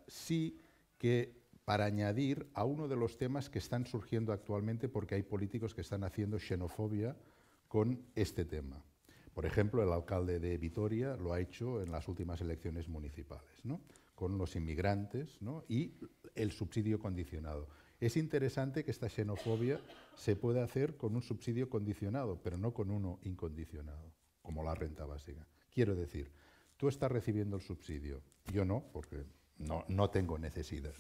sí que para añadir a uno de los temas que están surgiendo actualmente porque hay políticos que están haciendo xenofobia con este tema. Por ejemplo, el alcalde de Vitoria lo ha hecho en las últimas elecciones municipales, ¿no? Con los inmigrantes, ¿no? Y el subsidio condicionado. Es interesante que esta xenofobia se pueda hacer con un subsidio condicionado, pero no con uno incondicionado, como la renta básica. Quiero decir, tú estás recibiendo el subsidio, yo no, porque no tengo necesidad.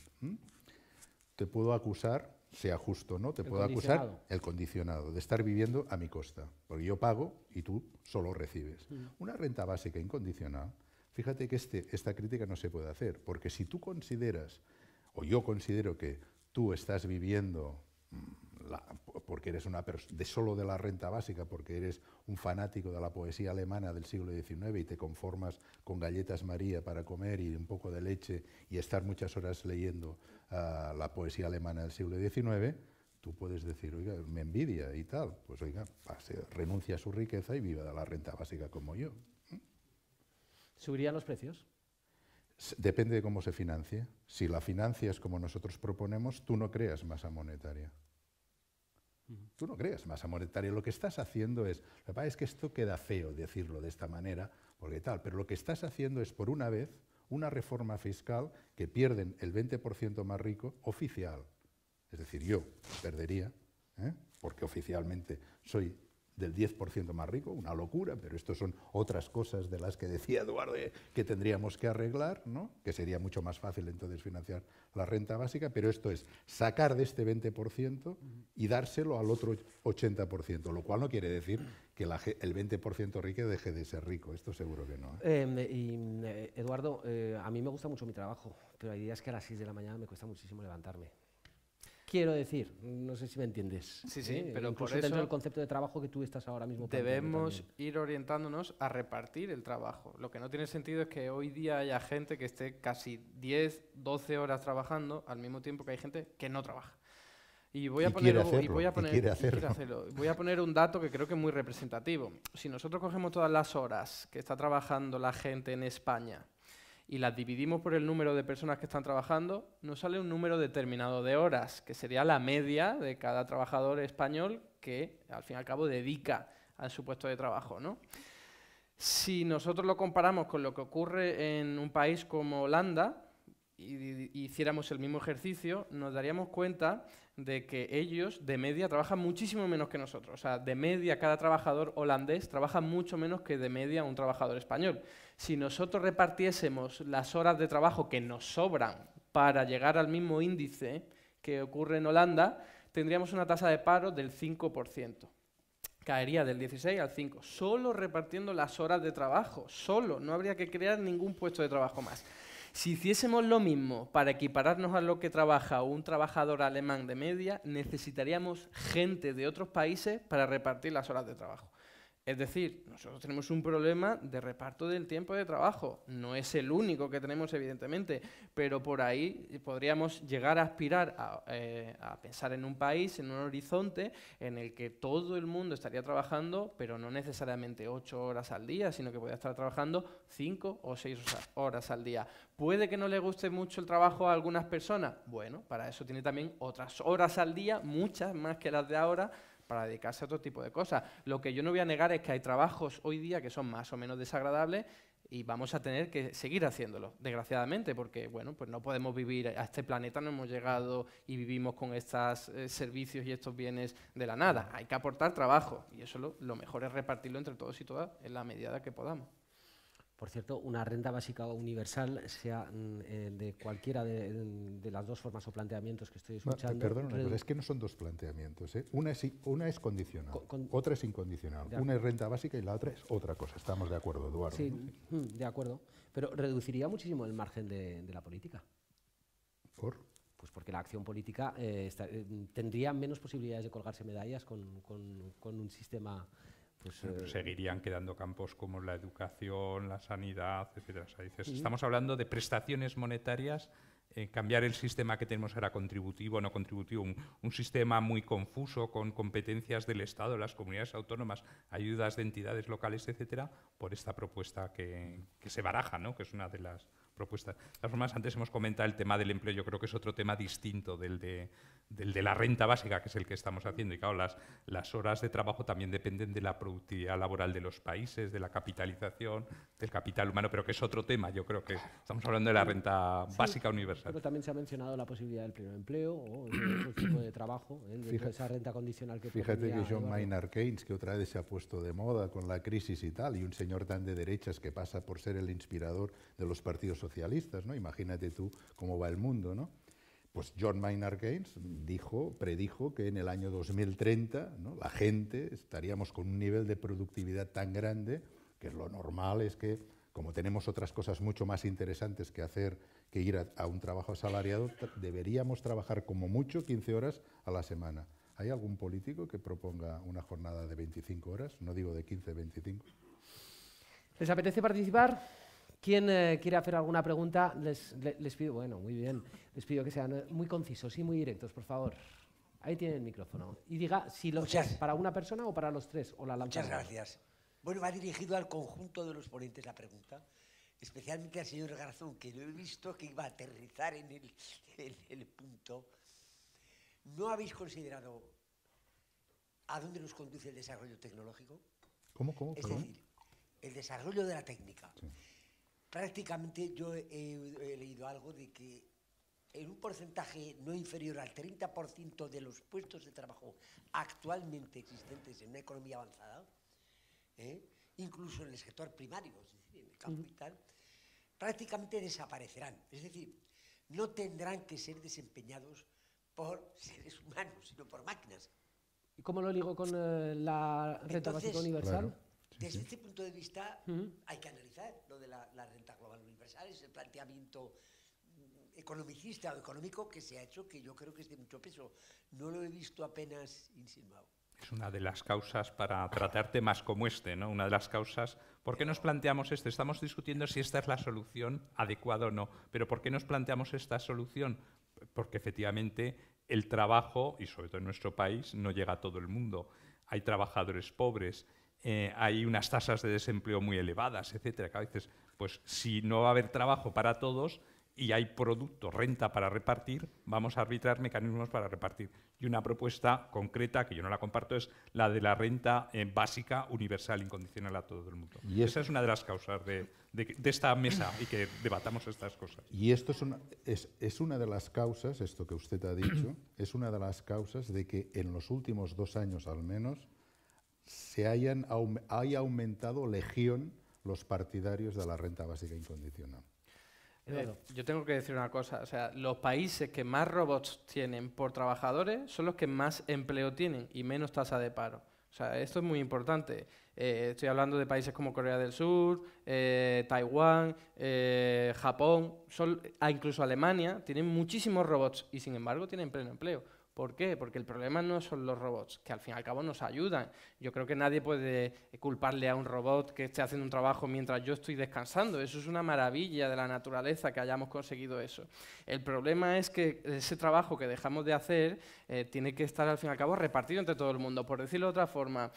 Te puedo acusar, sea justo o no, te puedo acusar el condicionado, de estar viviendo a mi costa, porque yo pago y tú solo recibes. Una renta básica incondicional, fíjate que esta crítica no se puede hacer, porque si tú consideras, o yo considero que tú estás viviendo porque eres una persona solo de la renta básica, porque eres un fanático de la poesía alemana del siglo XIX y te conformas con galletas María para comer y un poco de leche y estar muchas horas leyendo la poesía alemana del siglo XIX, tú puedes decir, oiga, me envidia y tal. Pues oiga, renuncia a su riqueza y viva de la renta básica como yo. ¿Subirían los precios? Depende de cómo se financie. Si la financias como nosotros proponemos, tú no creas masa monetaria. Tú no creas masa monetaria. Lo que estás haciendo es... Lo que pasa es que esto queda feo decirlo de esta manera, porque tal, pero lo que estás haciendo es, por una vez, una reforma fiscal que pierden el 20% más rico oficial. Es decir, yo perdería, porque oficialmente soy del 10% más rico, una locura, pero esto son otras cosas de las que decía Eduardo que tendríamos que arreglar, ¿no? Que sería mucho más fácil entonces financiar la renta básica, pero esto es sacar de este 20% y dárselo al otro 80%, lo cual no quiere decir que el 20% rico deje de ser rico, esto seguro que no. Eduardo, a mí me gusta mucho mi trabajo, pero hay días que a las 6 de la mañana me cuesta muchísimo levantarme. Quiero decir, no sé si me entiendes. Sí, sí, pero incluso por eso dentro del concepto de trabajo que tú estás ahora mismo debemos ir orientándonos a repartir el trabajo. Lo que no tiene sentido es que hoy día haya gente que esté casi 10, 12 horas trabajando al mismo tiempo que hay gente que no trabaja. Y voy a poner un dato que creo que es muy representativo. Si nosotros cogemos todas las horas que está trabajando la gente en España y las dividimos por el número de personas que están trabajando, nos sale un número determinado de horas, que sería la media de cada trabajador español que, al fin y al cabo, dedica a su puesto de trabajo, ¿no? Si nosotros lo comparamos con lo que ocurre en un país como Holanda, y hiciéramos el mismo ejercicio, nos daríamos cuenta de que ellos, de media, trabajan muchísimo menos que nosotros. O sea, de media, cada trabajador holandés trabaja mucho menos que de media un trabajador español. Si nosotros repartiésemos las horas de trabajo que nos sobran para llegar al mismo índice que ocurre en Holanda, tendríamos una tasa de paro del 5%. Caería del 16 al 5, solo repartiendo las horas de trabajo, solo, no habría que crear ningún puesto de trabajo más. Si hiciésemos lo mismo para equipararnos a lo que trabaja un trabajador alemán de media, necesitaríamos gente de otros países para repartir las horas de trabajo. Es decir, nosotros tenemos un problema de reparto del tiempo de trabajo. No es el único que tenemos, evidentemente, pero por ahí podríamos llegar a aspirar a pensar en un país, en un horizonte, en el que todo el mundo estaría trabajando, pero no necesariamente 8 horas al día, sino que podría estar trabajando 5 o 6 horas al día. ¿Puede que no le guste mucho el trabajo a algunas personas? Bueno, para eso tiene también otras horas al día, muchas más que las de ahora, para dedicarse a otro tipo de cosas. Lo que yo no voy a negar es que hay trabajos hoy día que son más o menos desagradables y vamos a tener que seguir haciéndolo, desgraciadamente, porque bueno, pues no podemos vivir a este planeta, no hemos llegado y vivimos con estos servicios y estos bienes de la nada. Hay que aportar trabajo y eso lo mejor es repartirlo entre todos y todas en la medida que podamos. Por cierto, una renta básica universal, sea de cualquiera de las dos formas o planteamientos que estoy escuchando. Perdón, es que no son dos planteamientos, ¿eh? Una es condicional, otra es incondicional. Una es renta básica y la otra es otra cosa. Estamos de acuerdo, Eduardo. Sí, de acuerdo. Pero reduciría muchísimo el margen de la política. ¿Por? Pues porque la acción política tendría menos posibilidades de colgarse medallas con un sistema... Pues, seguirían quedando campos como la educación, la sanidad, etcétera. O sea, estamos hablando de prestaciones monetarias, cambiar el sistema que tenemos ahora contributivo, no contributivo, un sistema muy confuso con competencias del Estado, las comunidades autónomas, ayudas de entidades locales, etcétera, por esta propuesta que se baraja, ¿no? Que es una de las propuestas. De todas formas, antes hemos comentado el tema del empleo, yo creo que es otro tema distinto del de la renta básica, que es el que estamos haciendo. Y claro, las horas de trabajo también dependen de la productividad laboral de los países, de la capitalización, del capital humano, pero que es otro tema. Yo creo que estamos hablando de la renta básica universal. Pero también se ha mencionado la posibilidad del pleno empleo o de otro tipo de trabajo, dentro de esa renta condicional que fíjate que John Maynard Keynes, que otra vez se ha puesto de moda con la crisis y tal, y un señor tan de derechas que pasa por ser el inspirador de los partidos socialistas, ¿no? Imagínate tú cómo va el mundo, ¿no? Pues John Maynard Keynes predijo que en el año 2030, ¿no?, la gente estaríamos con un nivel de productividad tan grande que lo normal es que, como tenemos otras cosas mucho más interesantes que hacer que ir a un trabajo asalariado, deberíamos trabajar como mucho 15 horas a la semana. ¿Hay algún político que proponga una jornada de 25 horas? No digo de 15, 25. ¿Les apetece participar? ¿Quién quiere hacer alguna pregunta? Les pido, bueno, muy bien, les pido que sean muy concisos y muy directos, por favor. Ahí tiene el micrófono. Y diga si lo es para una persona o para los tres. O la Muchas gracias. Bueno, va dirigido al conjunto de los ponentes la pregunta, especialmente al señor Garzón, que lo he visto que iba a aterrizar en el punto. ¿No habéis considerado a dónde nos conduce el desarrollo tecnológico? ¿Cómo? Es decir, el desarrollo de la técnica. Sí. Prácticamente yo he leído algo de que en un porcentaje no inferior al 30% de los puestos de trabajo actualmente existentes en una economía avanzada, incluso en el sector primario, es decir, en el campo y tal, prácticamente desaparecerán. Es decir, no tendrán que ser desempeñados por seres humanos, sino por máquinas. ¿Y cómo lo ligo con la renta básica universal? Claro. Desde este punto de vista hay que analizar lo de la renta global universal, es el planteamiento economicista o económico que se ha hecho, que yo creo que es de mucho peso. No lo he visto apenas insinuado. Es una de las causas para tratar temas como este, ¿no? Una de las causas. ¿Por qué nos planteamos esto? Estamos discutiendo si esta es la solución adecuada o no. Pero ¿por qué nos planteamos esta solución? Porque efectivamente el trabajo, y sobre todo en nuestro país, no llega a todo el mundo. Hay trabajadores pobres. Hay unas tasas de desempleo muy elevadas, etcétera. Que a veces, pues, si no va a haber trabajo para todos y hay producto, renta para repartir, vamos a arbitrar mecanismos para repartir. Y una propuesta concreta, que yo no la comparto, es la de la renta básica, universal, incondicional a todo el mundo. Y esa es una de las causas de esta mesa y que debatamos estas cosas. Y esto es una de las causas, esto que usted ha dicho, es una de las causas de que en los últimos 2 años al menos haya aumentado legión los partidarios de la renta básica incondicional. Yo tengo que decir una cosa, o sea, los países que más robots tienen por trabajadores son los que más empleo tienen y menos tasa de paro. O sea, esto es muy importante. Estoy hablando de países como Corea del Sur, Taiwán, Japón, incluso Alemania, tienen muchísimos robots y sin embargo tienen pleno empleo. ¿Por qué? Porque el problema no son los robots, que al fin y al cabo nos ayudan. Yo creo que nadie puede culparle a un robot que esté haciendo un trabajo mientras yo estoy descansando. Eso es una maravilla de la naturaleza que hayamos conseguido eso. El problema es que ese trabajo que dejamos de hacer tiene que estar al fin y al cabo repartido entre todo el mundo. Por decirlo de otra forma,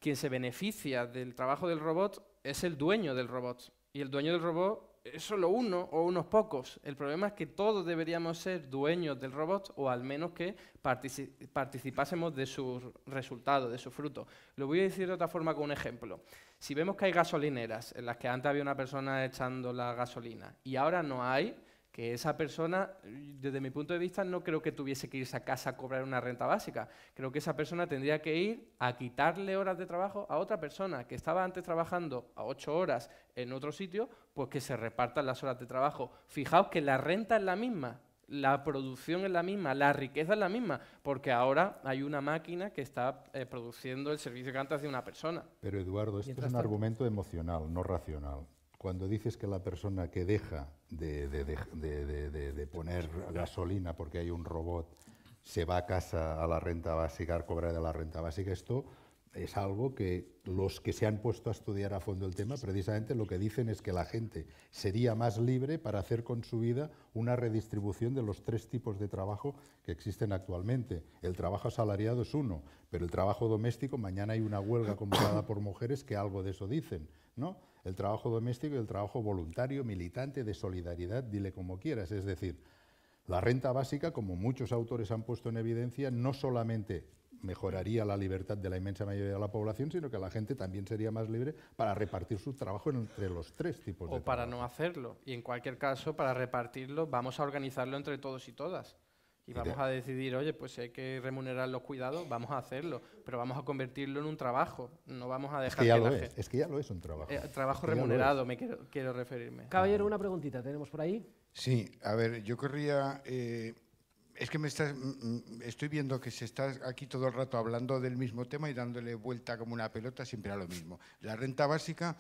quien se beneficia del trabajo del robot es el dueño del robot. Y el dueño del robot es solo uno o unos pocos. El problema es que todos deberíamos ser dueños del robot o al menos que participásemos de sus resultados, de su fruto. Lo voy a decir de otra forma con un ejemplo. Si vemos que hay gasolineras en las que antes había una persona echando la gasolina y ahora no hay, que esa persona, desde mi punto de vista, no creo que tuviese que irse a casa a cobrar una renta básica. Creo que esa persona tendría que ir a quitarle horas de trabajo a otra persona que estaba antes trabajando a 8 horas en otro sitio, pues que se repartan las horas de trabajo. Fijaos que la renta es la misma, la producción es la misma, la riqueza es la misma, porque ahora hay una máquina que está produciendo el servicio que antes hacía una persona. Pero Eduardo, esto es un argumento emocional, no racional. Cuando dices que la persona que deja de poner gasolina porque hay un robot se va a casa a la renta básica, a cobrar de la renta básica, esto es algo que los que se han puesto a estudiar a fondo el tema precisamente lo que dicen es que la gente sería más libre para hacer con su vida una redistribución de los 3 tipos de trabajo que existen actualmente. El trabajo asalariado es uno, pero el trabajo doméstico, mañana hay una huelga convocada por mujeres que algo de eso dicen, ¿no? El trabajo doméstico y el trabajo voluntario, militante, de solidaridad, dile como quieras. Es decir, la renta básica, como muchos autores han puesto en evidencia, no solamente mejoraría la libertad de la inmensa mayoría de la población, sino que la gente también sería más libre para repartir su trabajo entre los 3 tipos de trabajo. O para no hacerlo. Y en cualquier caso, para repartirlo, vamos a organizarlo entre todos y todas. Y vamos a decidir, oye, pues si hay que remunerar los cuidados, vamos a hacerlo, pero vamos a convertirlo en un trabajo. No vamos a dejar es que ya lo es un trabajo. Trabajo remunerado, me quiero referirme. Caballero, una preguntita, ¿tenemos por ahí? Sí, a ver, yo querría... es que estoy viendo que se está aquí todo el rato hablando del mismo tema y dándole vuelta como una pelota siempre a lo mismo. La renta básica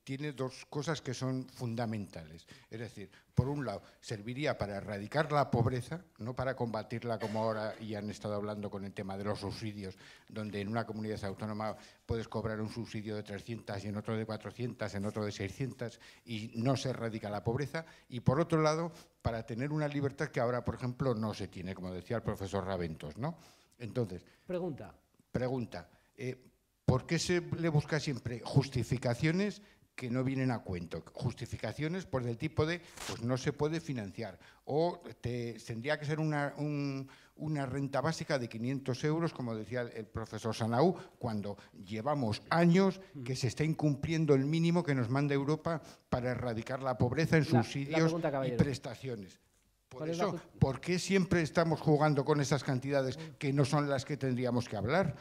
tiene 2 cosas que son fundamentales. Es decir, por un lado, serviría para erradicar la pobreza, no para combatirla como ahora y han estado hablando con el tema de los subsidios, donde en una comunidad autónoma puedes cobrar un subsidio de 300 y en otro de 400, en otro de 600 y no se erradica la pobreza. Y por otro lado, para tener una libertad que ahora, por ejemplo, no se tiene, como decía el profesor Raventos, ¿no? Entonces, Pregunta. ¿Por qué se le busca siempre justificaciones que no vienen a cuento? Justificaciones por del tipo de, pues no se puede financiar, o tendría que ser una renta básica de 500 euros, como decía el profesor Sanaú, cuando llevamos años que se está incumpliendo el mínimo que nos manda Europa para erradicar la pobreza en subsidios y prestaciones. Por eso, ¿por qué siempre estamos jugando con esas cantidades que no son las que tendríamos que hablar?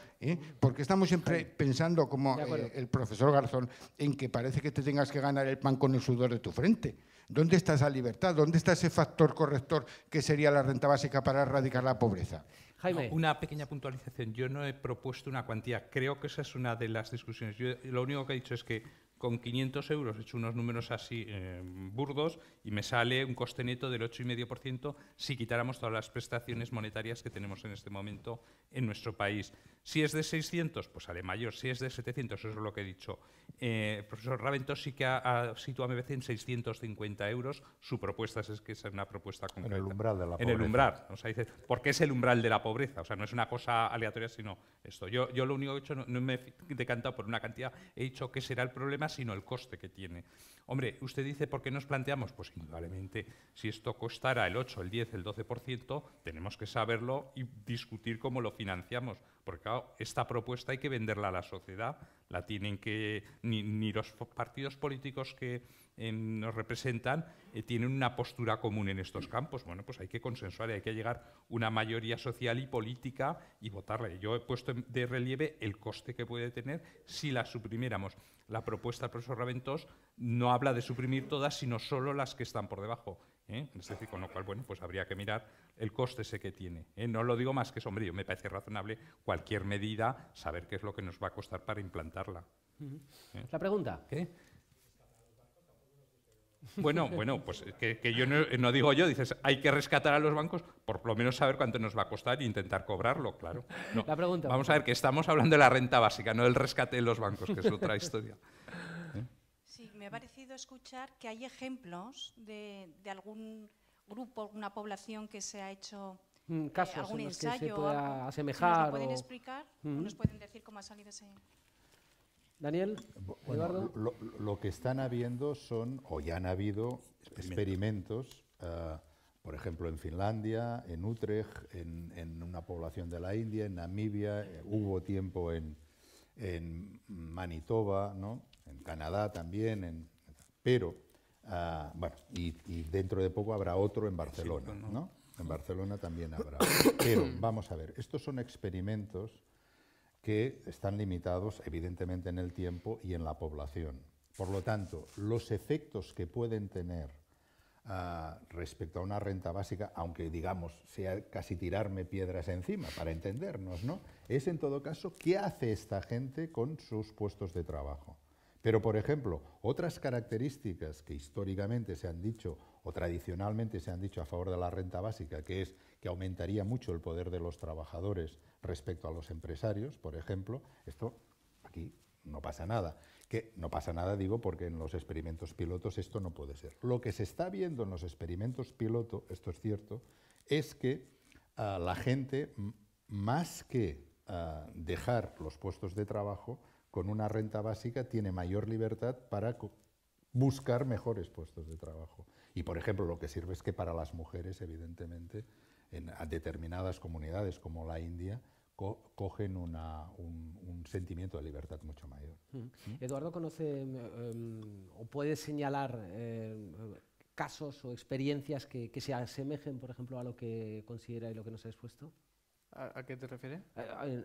Porque estamos siempre pensando, como el profesor Garzón, en que parece que te tengas que ganar el pan con el sudor de tu frente. ¿Dónde está esa libertad? ¿Dónde está ese factor corrector que sería la renta básica para erradicar la pobreza? Jaime. Una pequeña puntualización. Yo no he propuesto una cuantía. Creo que esa es una de las discusiones. Yo lo único que he dicho es que con 500 euros he hecho unos números así burdos y me sale un coste neto del 8,5% si quitáramos todas las prestaciones monetarias que tenemos en este momento en nuestro país. Si es de 600, pues sale mayor. Si es de 700, eso es lo que he dicho. El profesor Raventos sí que ha situado a MBC en 650 euros. Su propuesta es que es una propuesta concreta. En el umbral de la pobreza. En el umbral. O sea, dice, ¿por qué es el umbral de la pobreza? O sea, no es una cosa aleatoria, sino esto. Yo lo único que he hecho, no me he decantado por una cantidad, he dicho que será el problema, sino el coste que tiene. Hombre, usted dice, ¿por qué nos planteamos? Pues indudablemente, si esto costara el 8, el 10, el 12%, tenemos que saberlo y discutir cómo lo financiamos. Porque claro, esta propuesta hay que venderla a la sociedad, la tienen que ni los partidos políticos que nos representan tienen una postura común en estos campos. Bueno, pues hay que consensuar y hay que llegar a una mayoría social y política y votarla. Yo he puesto de relieve el coste que puede tener si la suprimiéramos. La propuesta del profesor Raventos no habla de suprimir todas, sino solo las que están por debajo. Es decir, con lo cual, bueno, pues habría que mirar el coste ese que tiene. No lo digo más que sombrío, me parece razonable cualquier medida, saber qué es lo que nos va a costar para implantarla. ¿La pregunta? ¿Qué? Bueno, pues que yo no digo yo, dices, hay que rescatar a los bancos, por lo menos saber cuánto nos va a costar e intentar cobrarlo, claro. No, la pregunta, vamos a ver, que estamos hablando de la renta básica, no del rescate de los bancos, que es otra historia. Sí, me ha parecido escuchar que hay ejemplos de algún grupo, alguna población que se ha hecho casos algún en los ensayo que se pueda o algo. asemejar. ¿Nos lo pueden explicar? ¿O nos pueden decir cómo ha salido ese...? Daniel, Eduardo. Bueno, lo que están habiendo son, o ya han habido, experimentos, por ejemplo, en Finlandia, en Utrecht, en una población de la India, en Namibia, hubo tiempo en Manitoba, ¿no? En Canadá también, pero Bueno, y dentro de poco habrá otro en Barcelona, ¿no? En Barcelona también habrá. Pero vamos a ver, estos son experimentos que están limitados evidentemente en el tiempo y en la población. Por lo tanto, los efectos que pueden tener respecto a una renta básica, aunque digamos sea casi tirarme piedras encima para entendernos, ¿no? Es en todo caso qué hace esta gente con sus puestos de trabajo. Pero, por ejemplo, otras características que históricamente se han dicho o tradicionalmente se han dicho a favor de la renta básica, que es que aumentaría mucho el poder de los trabajadores respecto a los empresarios, por ejemplo, esto aquí no pasa nada. Que no pasa nada, digo, porque en los experimentos pilotos esto no puede ser. Lo que se está viendo en los experimentos piloto, esto es cierto, es que la gente, más que dejar los puestos de trabajo, con una renta básica tiene mayor libertad para buscar mejores puestos de trabajo. Y, por ejemplo, lo que sirve es que para las mujeres, evidentemente, en determinadas comunidades como la India, cogen un sentimiento de libertad mucho mayor. Eduardo, ¿conoce o puede señalar casos o experiencias que se asemejen, por ejemplo, a lo que considera y lo que nos ha expuesto? ¿A qué te refieres?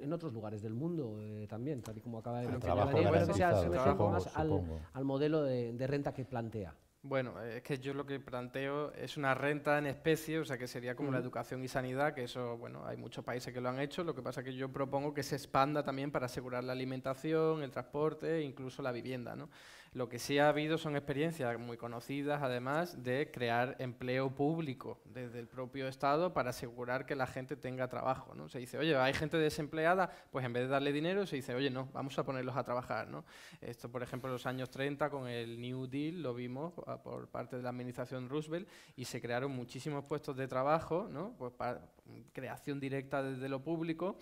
En otros lugares del mundo también, tal y como acaba de mencionar trabajo Daniel, que se garantizado, asemejen más supongo. al modelo de renta que plantea. Bueno, es que yo lo que planteo es una renta en especie, o sea, que sería como la educación y sanidad, que eso, bueno, hay muchos países que lo han hecho, lo que pasa es que yo propongo que se expanda también para asegurar la alimentación, el transporte e incluso la vivienda, ¿no? Lo que sí ha habido son experiencias muy conocidas, además, de crear empleo público desde el propio Estado para asegurar que la gente tenga trabajo, ¿no? Se dice, oye, hay gente desempleada, pues en vez de darle dinero, se dice, oye, no, vamos a ponerlos a trabajar, ¿no? Esto, por ejemplo, en los años 30, con el New Deal, lo vimos por parte de la administración Roosevelt, y se crearon muchísimos puestos de trabajo, ¿no? Pues para creación directa desde lo público,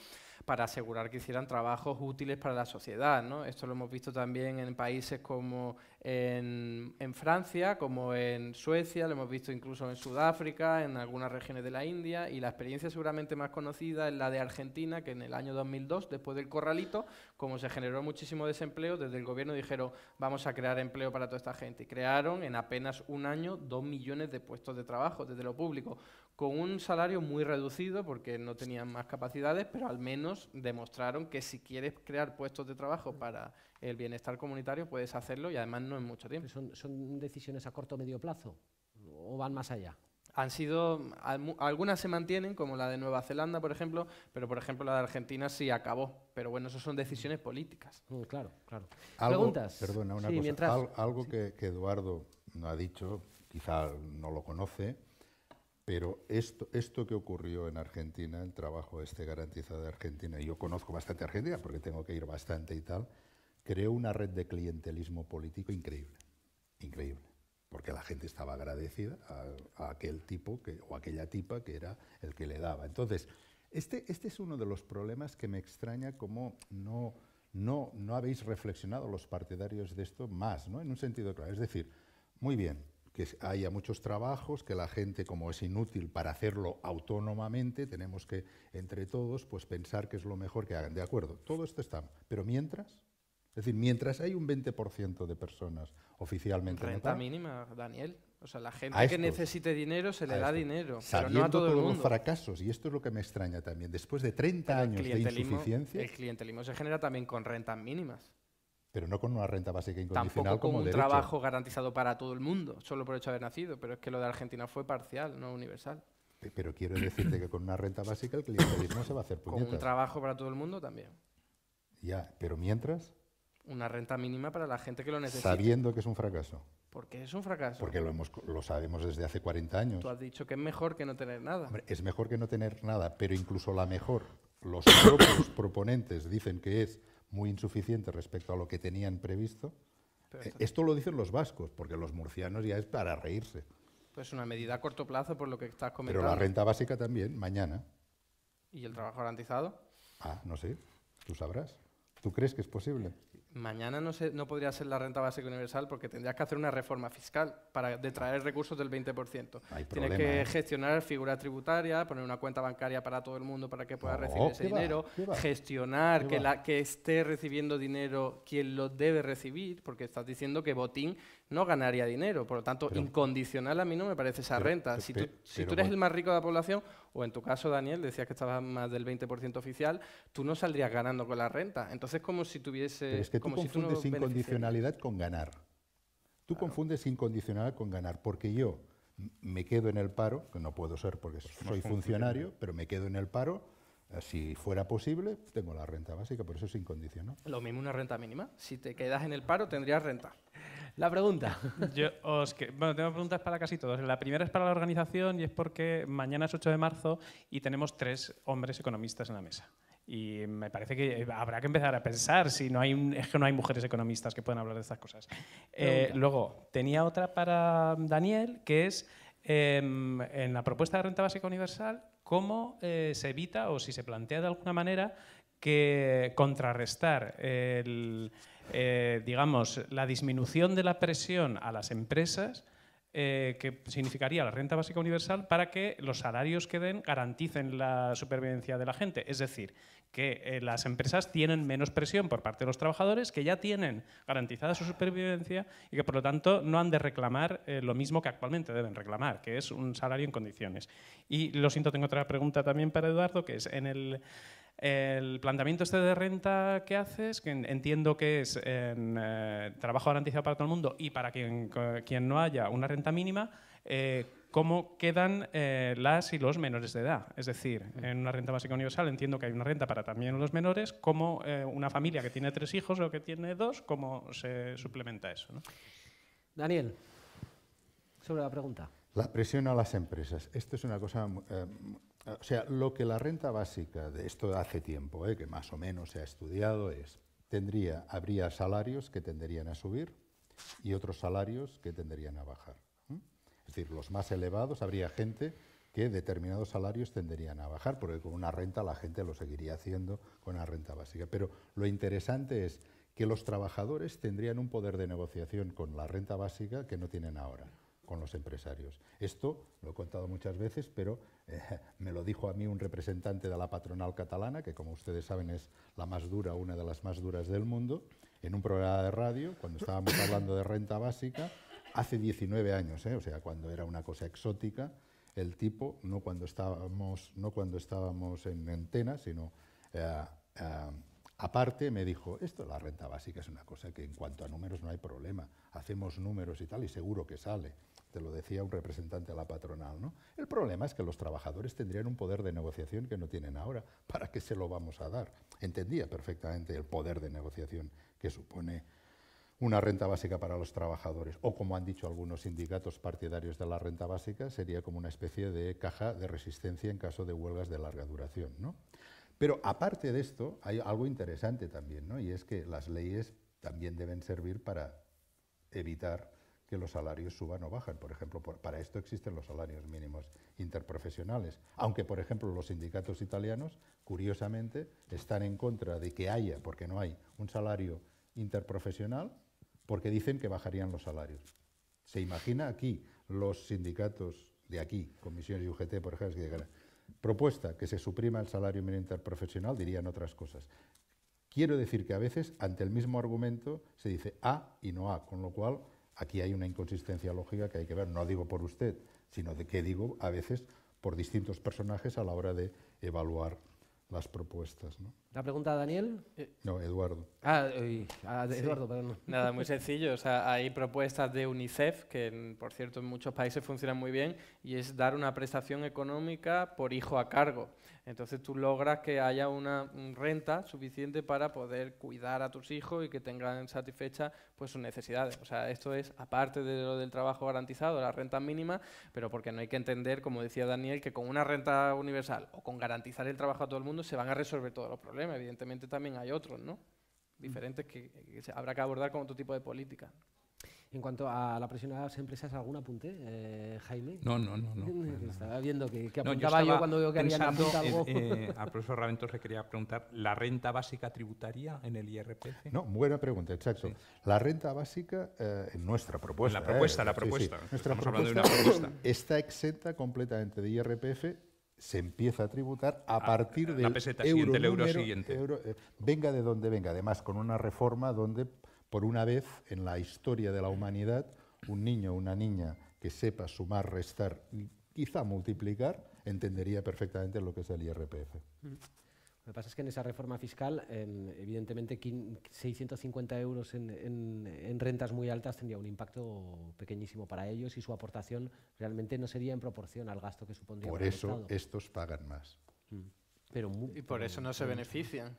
para asegurar que hicieran trabajos útiles para la sociedad, ¿no? Esto lo hemos visto también en países como en Francia, como en Suecia, lo hemos visto incluso en Sudáfrica, en algunas regiones de la India, y la experiencia seguramente más conocida es la de Argentina, que en el año 2002, después del corralito, como se generó muchísimo desempleo, desde el gobierno dijeron, vamos a crear empleo para toda esta gente, y crearon en apenas un año 2 millones de puestos de trabajo desde lo público, con un salario muy reducido porque no tenían más capacidades, pero al menos demostraron que si quieres crear puestos de trabajo para el bienestar comunitario puedes hacerlo, y además no en mucho tiempo. ¿Son decisiones a corto o medio plazo o van más allá? Han sido, algunas se mantienen, como la de Nueva Zelanda, por ejemplo, pero por ejemplo la de Argentina sí acabó. Pero bueno, eso son decisiones políticas. Claro, claro. ¿Preguntas? Perdona, una sí, cosa. Mientras... Algo que Eduardo no ha dicho, quizá no lo conoce, pero esto que ocurrió en Argentina, el trabajo garantizado de Argentina, y yo conozco bastante Argentina porque tengo que ir bastante y tal, creó una red de clientelismo político increíble, increíble, porque la gente estaba agradecida a aquel tipo o aquella tipa que era el que le daba. Entonces, este es uno de los problemas que me extraña, como no habéis reflexionado los partidarios de esto más, ¿no? En un sentido claro, es decir, muy bien, que haya muchos trabajos, que la gente, como es inútil para hacerlo autónomamente, tenemos que, entre todos, pues pensar que es lo mejor que hagan. De acuerdo, todo esto está. Pero mientras, es decir, mientras hay un 20% de personas oficialmente... Renta mínima, Daniel. O sea, la gente que necesite dinero se le da dinero, pero no a todo el mundo. Los fracasos, y esto es lo que me extraña también, después de 30 años de insuficiencia... El clientelismo se genera también con rentas mínimas. Pero no con una renta básica incondicional. Tampoco como con un derecho. Trabajo garantizado para todo el mundo, solo por hecho de haber nacido. Pero es que lo de Argentina fue parcial, no universal. Pero quiero decirte que con una renta básica el clientelismo se va a hacer puñetas. Con un trabajo para todo el mundo también. Ya, pero mientras... Una renta mínima para la gente que lo necesita. Sabiendo que es un fracaso. ¿Por qué es un fracaso? Porque lo sabemos desde hace 40 años. Tú has dicho que es mejor que no tener nada. Hombre, es mejor que no tener nada, pero incluso la mejor. Los propios proponentes dicen que es muy insuficiente respecto a lo que tenían previsto. Esto lo dicen los vascos, porque los murcianos ya es para reírse. Pues una medida a corto plazo, por lo que estás comentando. Pero la renta básica también, mañana. ¿Y el trabajo garantizado? No sé, tú sabrás. ¿Tú crees que es posible? Mañana no podría ser la renta básica universal porque tendrías que hacer una reforma fiscal para detraer recursos del 20%. Tienes que gestionar figuras tributarias, poner una cuenta bancaria para todo el mundo para que pueda recibir ese dinero, gestionar que esté recibiendo dinero quien lo debe recibir, porque estás diciendo que botín no ganaría dinero. Por lo tanto, incondicional a mí no me parece esa renta. Si tú eres el más rico de la población, o en tu caso, Daniel, decías que estabas más del 20% oficial, tú no saldrías ganando con la renta. Entonces, como si tuviese... Pero es que tú confundes incondicionalidad con ganar. Tú confundes incondicionalidad con ganar, porque yo me quedo en el paro, que no puedo ser porque soy funcionario, pero me quedo en el paro. Si fuera posible, tengo la renta básica, por eso es incondicional. Lo mismo una renta mínima. Si te quedas en el paro, tendrías renta. La pregunta. Bueno, tengo preguntas para casi todos. La primera es para la organización y es porque mañana es 8 de marzo y tenemos 3 hombres economistas en la mesa. Y me parece que habrá que empezar a pensar si no hay es que no hay mujeres economistas que puedan hablar de estas cosas. Luego, tenía otra para Daniel, que es en la propuesta de renta básica universal, cómo se evita o si se plantea de alguna manera que contrarrestar digamos, la disminución de la presión a las empresas que significaría la renta básica universal para que los salarios que den garanticen la supervivencia de la gente. Es decir, que las empresas tienen menos presión por parte de los trabajadores, que ya tienen garantizada su supervivencia y que por lo tanto no han de reclamar lo mismo que actualmente deben reclamar, que es un salario en condiciones. Y lo siento, tengo otra pregunta también para Eduardo, que es en el planteamiento este de renta que haces, que entiendo que es en trabajo garantizado para todo el mundo y para quien no haya una renta mínima, ¿cómo quedan las y los menores de edad? Es decir, en una renta básica universal entiendo que hay una renta para también los menores, ¿cómo una familia que tiene 3 hijos o que tiene 2, cómo se suplementa eso, ¿no? Daniel, sobre la pregunta. La presión a las empresas. Esto es una cosa... o sea, lo que la renta básica, de esto hace tiempo, que más o menos se ha estudiado, habría salarios que tenderían a subir y otros salarios que tenderían a bajar. Es decir, los más elevados, habría gente que determinados salarios tenderían a bajar, porque con una renta la gente lo seguiría haciendo con una renta básica. Pero lo interesante es que los trabajadores tendrían un poder de negociación con la renta básica que no tienen ahora con los empresarios. Esto lo he contado muchas veces, pero me lo dijo a mí un representante de la patronal catalana, que como ustedes saben es la más dura, una de las más duras del mundo, en un programa de radio, cuando estábamos hablando de renta básica, hace 19 años, o sea, cuando era una cosa exótica, el tipo, no cuando estábamos en antena, sino aparte me dijo, esto la renta básica es una cosa que en cuanto a números no hay problema, hacemos números y tal y seguro que sale. Te lo decía un representante de la patronal, ¿no? El problema es que los trabajadores tendrían un poder de negociación que no tienen ahora. ¿Para qué se lo vamos a dar? Entendía perfectamente el poder de negociación que supone una renta básica para los trabajadores. O, como han dicho algunos sindicatos partidarios de la renta básica, sería como una especie de caja de resistencia en caso de huelgas de larga duración, ¿no? Pero aparte de esto, hay algo interesante también, ¿no? Y es que las leyes también deben servir para evitar que los salarios suban o bajan. Por ejemplo, para esto existen los salarios mínimos interprofesionales. Aunque, por ejemplo, los sindicatos italianos, curiosamente, están en contra de que haya, porque no hay, un salario interprofesional, porque dicen que bajarían los salarios. ¿Se imagina aquí los sindicatos de aquí, comisiones y UGT, por ejemplo, que digan, propuesta que se suprima el salario mínimo interprofesional, dirían otras cosas? Quiero decir que a veces, ante el mismo argumento, se dice A y no A, con lo cual aquí hay una inconsistencia lógica que hay que ver, no digo por usted, sino de que digo a veces por distintos personajes a la hora de evaluar las propuestas, ¿no? ¿La pregunta a Daniel? No, Eduardo. Eduardo, perdón. Nada, muy sencillo. O sea, hay propuestas de UNICEF, que por cierto en muchos países funcionan muy bien, y es dar una prestación económica por hijo a cargo. Entonces tú logras que haya una renta suficiente para poder cuidar a tus hijos y que tengan satisfechas pues, sus necesidades. O sea, esto es aparte de lo del trabajo garantizado, la renta mínima, pero porque no hay que entender, como decía Daniel, que con una renta universal o con garantizar el trabajo a todo el mundo se van a resolver todos los problemas. Evidentemente también hay otros, ¿no? Diferentes que habrá que abordar con otro tipo de política. En cuanto a la presión a las empresas, ¿algún apunte, Jaime? No. Estaba viendo que apuntaba yo cuando veo que habían apuntado algo. Al profesor Raventós le quería preguntar, ¿la renta básica tributaria en el IRPF? No, buena pregunta, exacto. Sí. La renta básica, en nuestra propuesta... La propuesta. Sí. Estamos hablando de una propuesta. Está exenta completamente de IRPF, se empieza a tributar a partir del peseta siguiente, el euro siguiente. Venga de donde venga, además con una reforma donde por una vez en la historia de la humanidad, un niño o una niña que sepa sumar, restar y quizá multiplicar, entendería perfectamente lo que es el IRPF. Lo que pasa es que en esa reforma fiscal, evidentemente, 650 euros en rentas muy altas tendría un impacto pequeñísimo para ellos y su aportación realmente no sería en proporción al gasto que supondría Por para el eso Estado. estos pagan más. Y por eso no se benefician.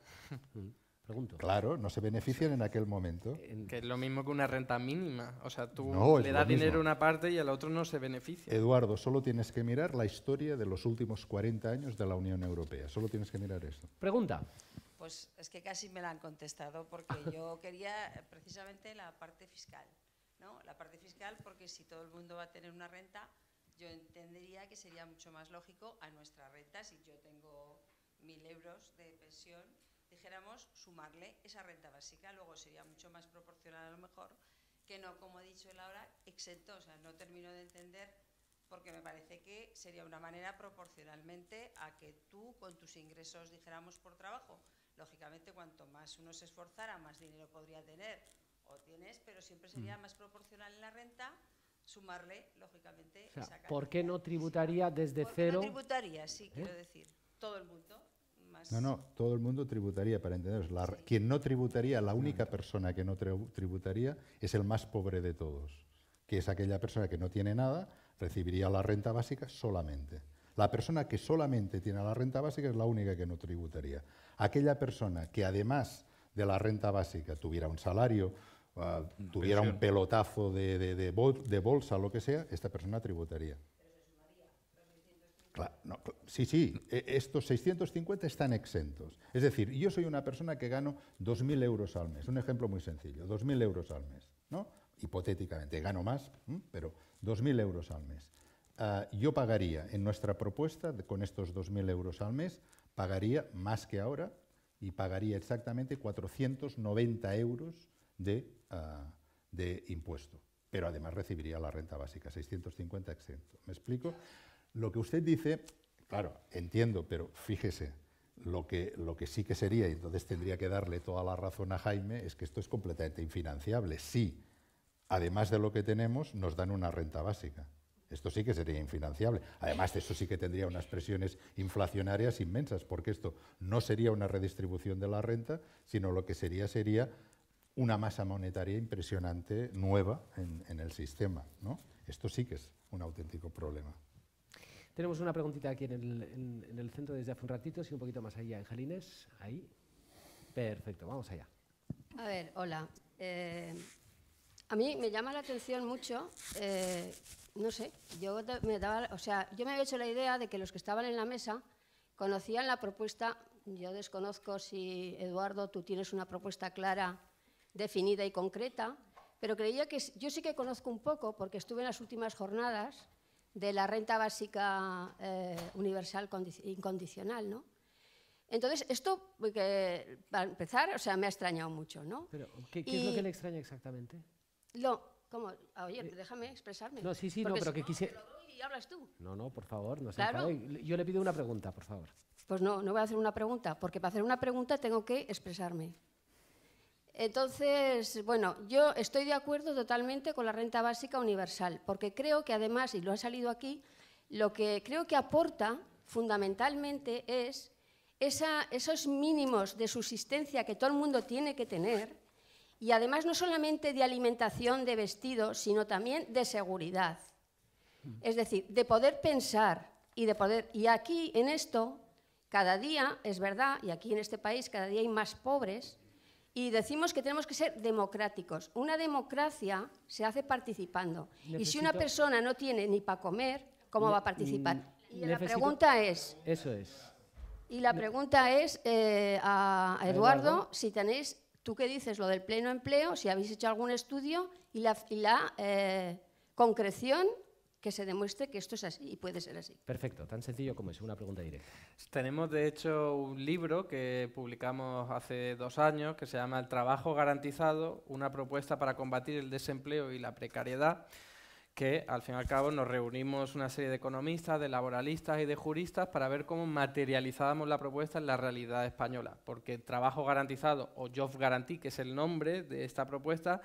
Pregunto. Claro, no se benefician en aquel momento. Que es lo mismo que una renta mínima. O sea, tú No, es le lo das dinero mismo. a una parte y al otro no se beneficia. Eduardo, solo tienes que mirar la historia de los últimos 40 años de la Unión Europea. Solo tienes que mirar eso. Pregunta. Pues es que casi me la han contestado porque yo quería precisamente la parte fiscal, ¿no? La parte fiscal porque si todo el mundo va a tener una renta, yo entendería que sería mucho más lógico a nuestra renta, si yo tengo 1.000 euros de pensión, dijéramos sumarle esa renta básica, luego sería mucho más proporcional a lo mejor que no, como ha dicho él ahora, exento. O sea, no termino de entender porque me parece que sería una manera proporcionalmente a que tú con tus ingresos dijéramos por trabajo. Lógicamente, cuanto más uno se esforzara, más dinero podría tener o tienes, pero siempre sería más proporcional en la renta sumarle, lógicamente, O sea, esa cantidad. ¿por qué no tributaría desde ¿Por qué cero? no tributaría? Sí, quiero decir, todo el mundo. Más No, todo el mundo tributaría, para entenderos. Quien no tributaría, la única persona que no tributaría es el más pobre de todos, que es aquella persona que no tiene nada, recibiría la renta básica solamente. La persona que solamente tiene la renta básica es la única que no tributaría. Aquella persona que además de la renta básica tuviera un salario, tuviera un pelotazo de bolsa, lo que sea, esta persona tributaría. Claro, no, sí, estos 650 están exentos. Es decir, yo soy una persona que gano 2.000 euros al mes. Un ejemplo muy sencillo, 2.000 euros al mes, ¿no? Hipotéticamente, gano más, pero 2.000 euros al mes. Yo pagaría, en nuestra propuesta, con estos 2.000 euros al mes, pagaría más que ahora y pagaría exactamente 490 euros de impuesto. Pero además recibiría la renta básica, 650 exento. ¿Me explico? Lo que usted dice, claro, entiendo, pero fíjese, lo que sí que sería, y entonces tendría que darle toda la razón a Jaime, es que esto es completamente infinanciable. Sí, además de lo que tenemos, nos dan una renta básica. Esto sí que sería infinanciable. Además de eso sí que tendría unas presiones inflacionarias inmensas, porque esto no sería una redistribución de la renta, sino lo que sería una masa monetaria impresionante nueva en el sistema, ¿no? Esto sí que es un auténtico problema. Tenemos una preguntita aquí en el centro desde hace un ratito, sí, un poquito más allá, Angelines, ahí. Perfecto, vamos allá. A ver, hola. A mí me llama la atención mucho, no sé, yo me había hecho la idea de que los que estaban en la mesa conocían la propuesta. Yo desconozco si, Eduardo, tú tienes una propuesta clara, definida y concreta, pero creía que yo sí que conozco un poco, porque estuve en las últimas jornadas de la renta básica universal incondicional, ¿no? Entonces, esto, para empezar, o sea, me ha extrañado mucho, ¿no? Pero, ¿qué es lo que le extraña exactamente? ¿Cómo? Oye, déjame expresarme. No, sí, porque no, pero si que quisiera... te lo doy y hablas tú. No, por favor, no se Claro. enfade. Yo le pido una pregunta, por favor. Pues no voy a hacer una pregunta, porque para hacer una pregunta tengo que expresarme. Entonces, bueno, yo estoy de acuerdo totalmente con la renta básica universal, porque creo que además, y lo ha salido aquí, lo que creo que aporta fundamentalmente es esos mínimos de subsistencia que todo el mundo tiene que tener, y además no solamente de alimentación, de vestido, sino también de seguridad. Es decir, de poder pensar y de poder... Y aquí, en esto, cada día, es verdad, y aquí en este país cada día hay más pobres, y decimos que tenemos que ser democráticos. Una democracia se hace participando. Y si una persona no tiene ni para comer, ¿cómo va a participar? Y la pregunta es... Eso es. Y la pregunta es a Eduardo, si tenéis, tú que dices lo del pleno empleo, si habéis hecho algún estudio y la concreción que se demuestre que esto es así y puede ser así. Perfecto, tan sencillo como es, una pregunta directa. Tenemos, de hecho, un libro que publicamos hace 2 años que se llama El trabajo garantizado, una propuesta para combatir el desempleo y la precariedad, que al fin y al cabo nos reunimos una serie de economistas, de laboralistas y de juristas para ver cómo materializábamos la propuesta en la realidad española, porque trabajo garantizado o Job Guarantee, que es el nombre de esta propuesta,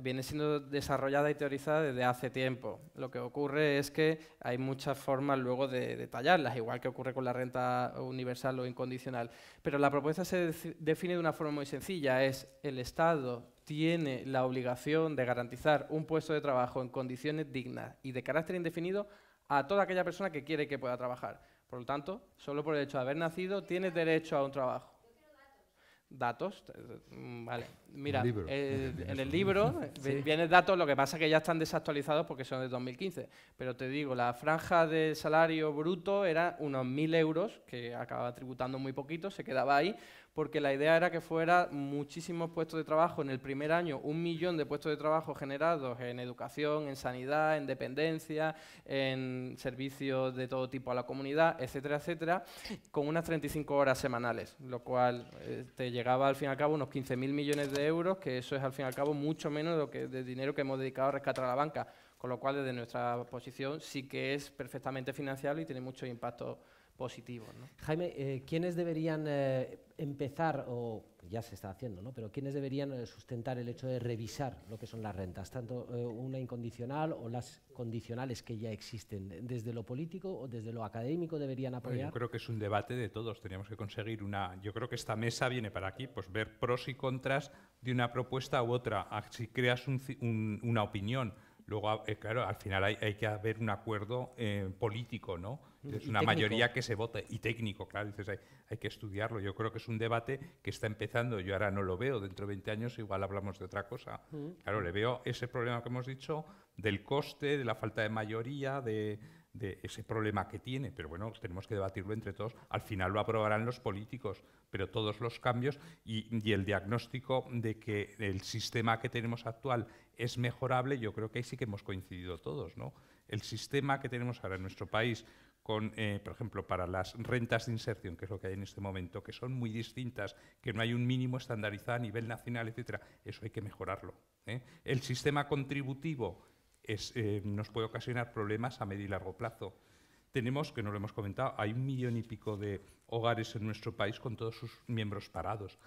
viene siendo desarrollada y teorizada desde hace tiempo. Lo que ocurre es que hay muchas formas luego de detallarlas, igual que ocurre con la renta universal o incondicional. Pero la propuesta se define de una forma muy sencilla, es el Estado tiene la obligación de garantizar un puesto de trabajo en condiciones dignas y de carácter indefinido a toda aquella persona que quiere que pueda trabajar. Por lo tanto, solo por el hecho de haber nacido, tienes derecho a un trabajo. Datos, vale. Mira, en el libro vienen datos, lo que pasa es que ya están desactualizados porque son de 2015. Pero te digo, la franja de salario bruto era unos 1.000 euros, que acababa tributando muy poquito, se quedaba ahí, porque la idea era que fuera muchísimos puestos de trabajo en el primer año, 1 millón de puestos de trabajo generados en educación, en sanidad, en dependencia, en servicios de todo tipo a la comunidad, etcétera, etcétera, con unas 35 horas semanales, lo cual te llegaba al fin y al cabo unos 15.000 millones de euros, que eso es al fin y al cabo mucho menos de dinero que hemos dedicado a rescatar a la banca, con lo cual desde nuestra posición sí que es perfectamente financiable y tiene mucho impacto positivo, ¿no? Jaime, ¿quiénes deberían empezar, o ya se está haciendo, ¿no? Pero quiénes deberían sustentar el hecho de revisar lo que son las rentas, tanto una incondicional o las condicionales que ya existen? ¿Desde lo político o desde lo académico deberían apoyar? Bueno, yo creo que es un debate de todos. Teníamos que conseguir yo creo que esta mesa viene para aquí, pues ver pros y contras de una propuesta u otra. Si creas una opinión, luego, claro, al final hay que haber un acuerdo político, ¿no? Es una mayoría que se vote, y técnico, claro, dices, hay que estudiarlo. Yo creo que es un debate que está empezando, yo ahora no lo veo, dentro de 20 años igual hablamos de otra cosa. Claro, le veo ese problema que hemos dicho, del coste, de la falta de mayoría, de ese problema que tiene, pero bueno, tenemos que debatirlo entre todos. Al final lo aprobarán los políticos, pero todos los cambios y el diagnóstico de que el sistema que tenemos actual es mejorable, yo creo que ahí sí que hemos coincidido todos, ¿no? El sistema que tenemos ahora en nuestro país, por ejemplo, para las rentas de inserción, que es lo que hay en este momento, que son muy distintas, que no hay un mínimo estandarizado a nivel nacional, etcétera, eso hay que mejorarlo, ¿eh? El sistema contributivo nos puede ocasionar problemas a medio y largo plazo. Tenemos, que no lo hemos comentado, hay 1 millón y pico de hogares en nuestro país con todos sus miembros parados.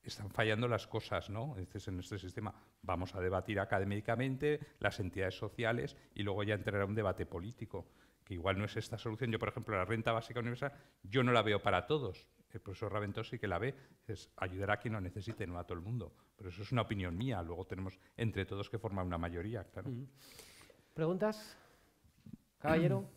Están fallando las cosas, ¿no? Entonces, en este sistema vamos a debatir académicamente, las entidades sociales, y luego ya entrará un debate político, que igual no es esta solución. Yo, por ejemplo, la renta básica universal, yo no la veo para todos. El profesor Raventós sí que la ve, es ayudar a quien lo necesite, no a todo el mundo. Pero eso es una opinión mía, luego tenemos entre todos que formar una mayoría, claro. ¿Preguntas? Caballero.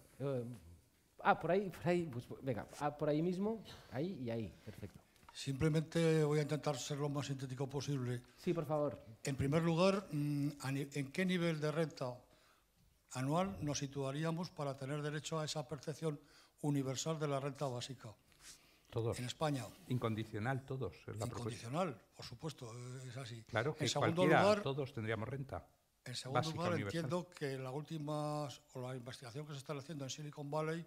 Por ahí, pues venga, por ahí mismo, ahí y ahí, perfecto. Simplemente voy a intentar ser lo más sintético posible. Sí, por favor. En primer lugar, ¿en qué nivel de renta anual nos situaríamos para tener derecho a esa percepción universal de la renta básica? Todos. En España. Incondicional, todos. Es la incondicional, por supuesto, es así. Claro, que en segundo cualquiera, lugar, todos tendríamos renta. En segundo lugar, entiendo que la investigación que se está haciendo en Silicon Valley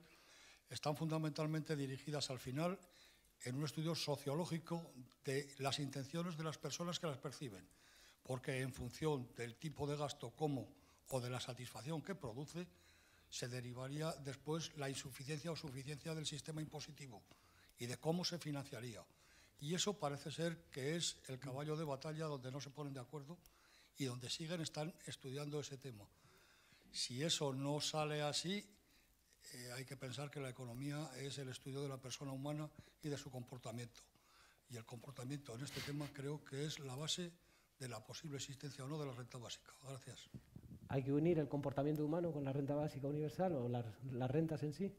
están fundamentalmente dirigidas al final en un estudio sociológico de las intenciones de las personas que las perciben, porque en función del tipo de gasto o de la satisfacción que produce, se derivaría después la insuficiencia o suficiencia del sistema impositivo y de cómo se financiaría. Y eso parece ser que es el caballo de batalla donde no se ponen de acuerdo y donde están estudiando ese tema. Si eso no sale así, hay que pensar que la economía es el estudio de la persona humana y de su comportamiento. Y el comportamiento en este tema creo que es la base de la posible existencia o no de la renta básica. Gracias. ¿Hay que unir el comportamiento humano con la renta básica universal o las rentas en sí?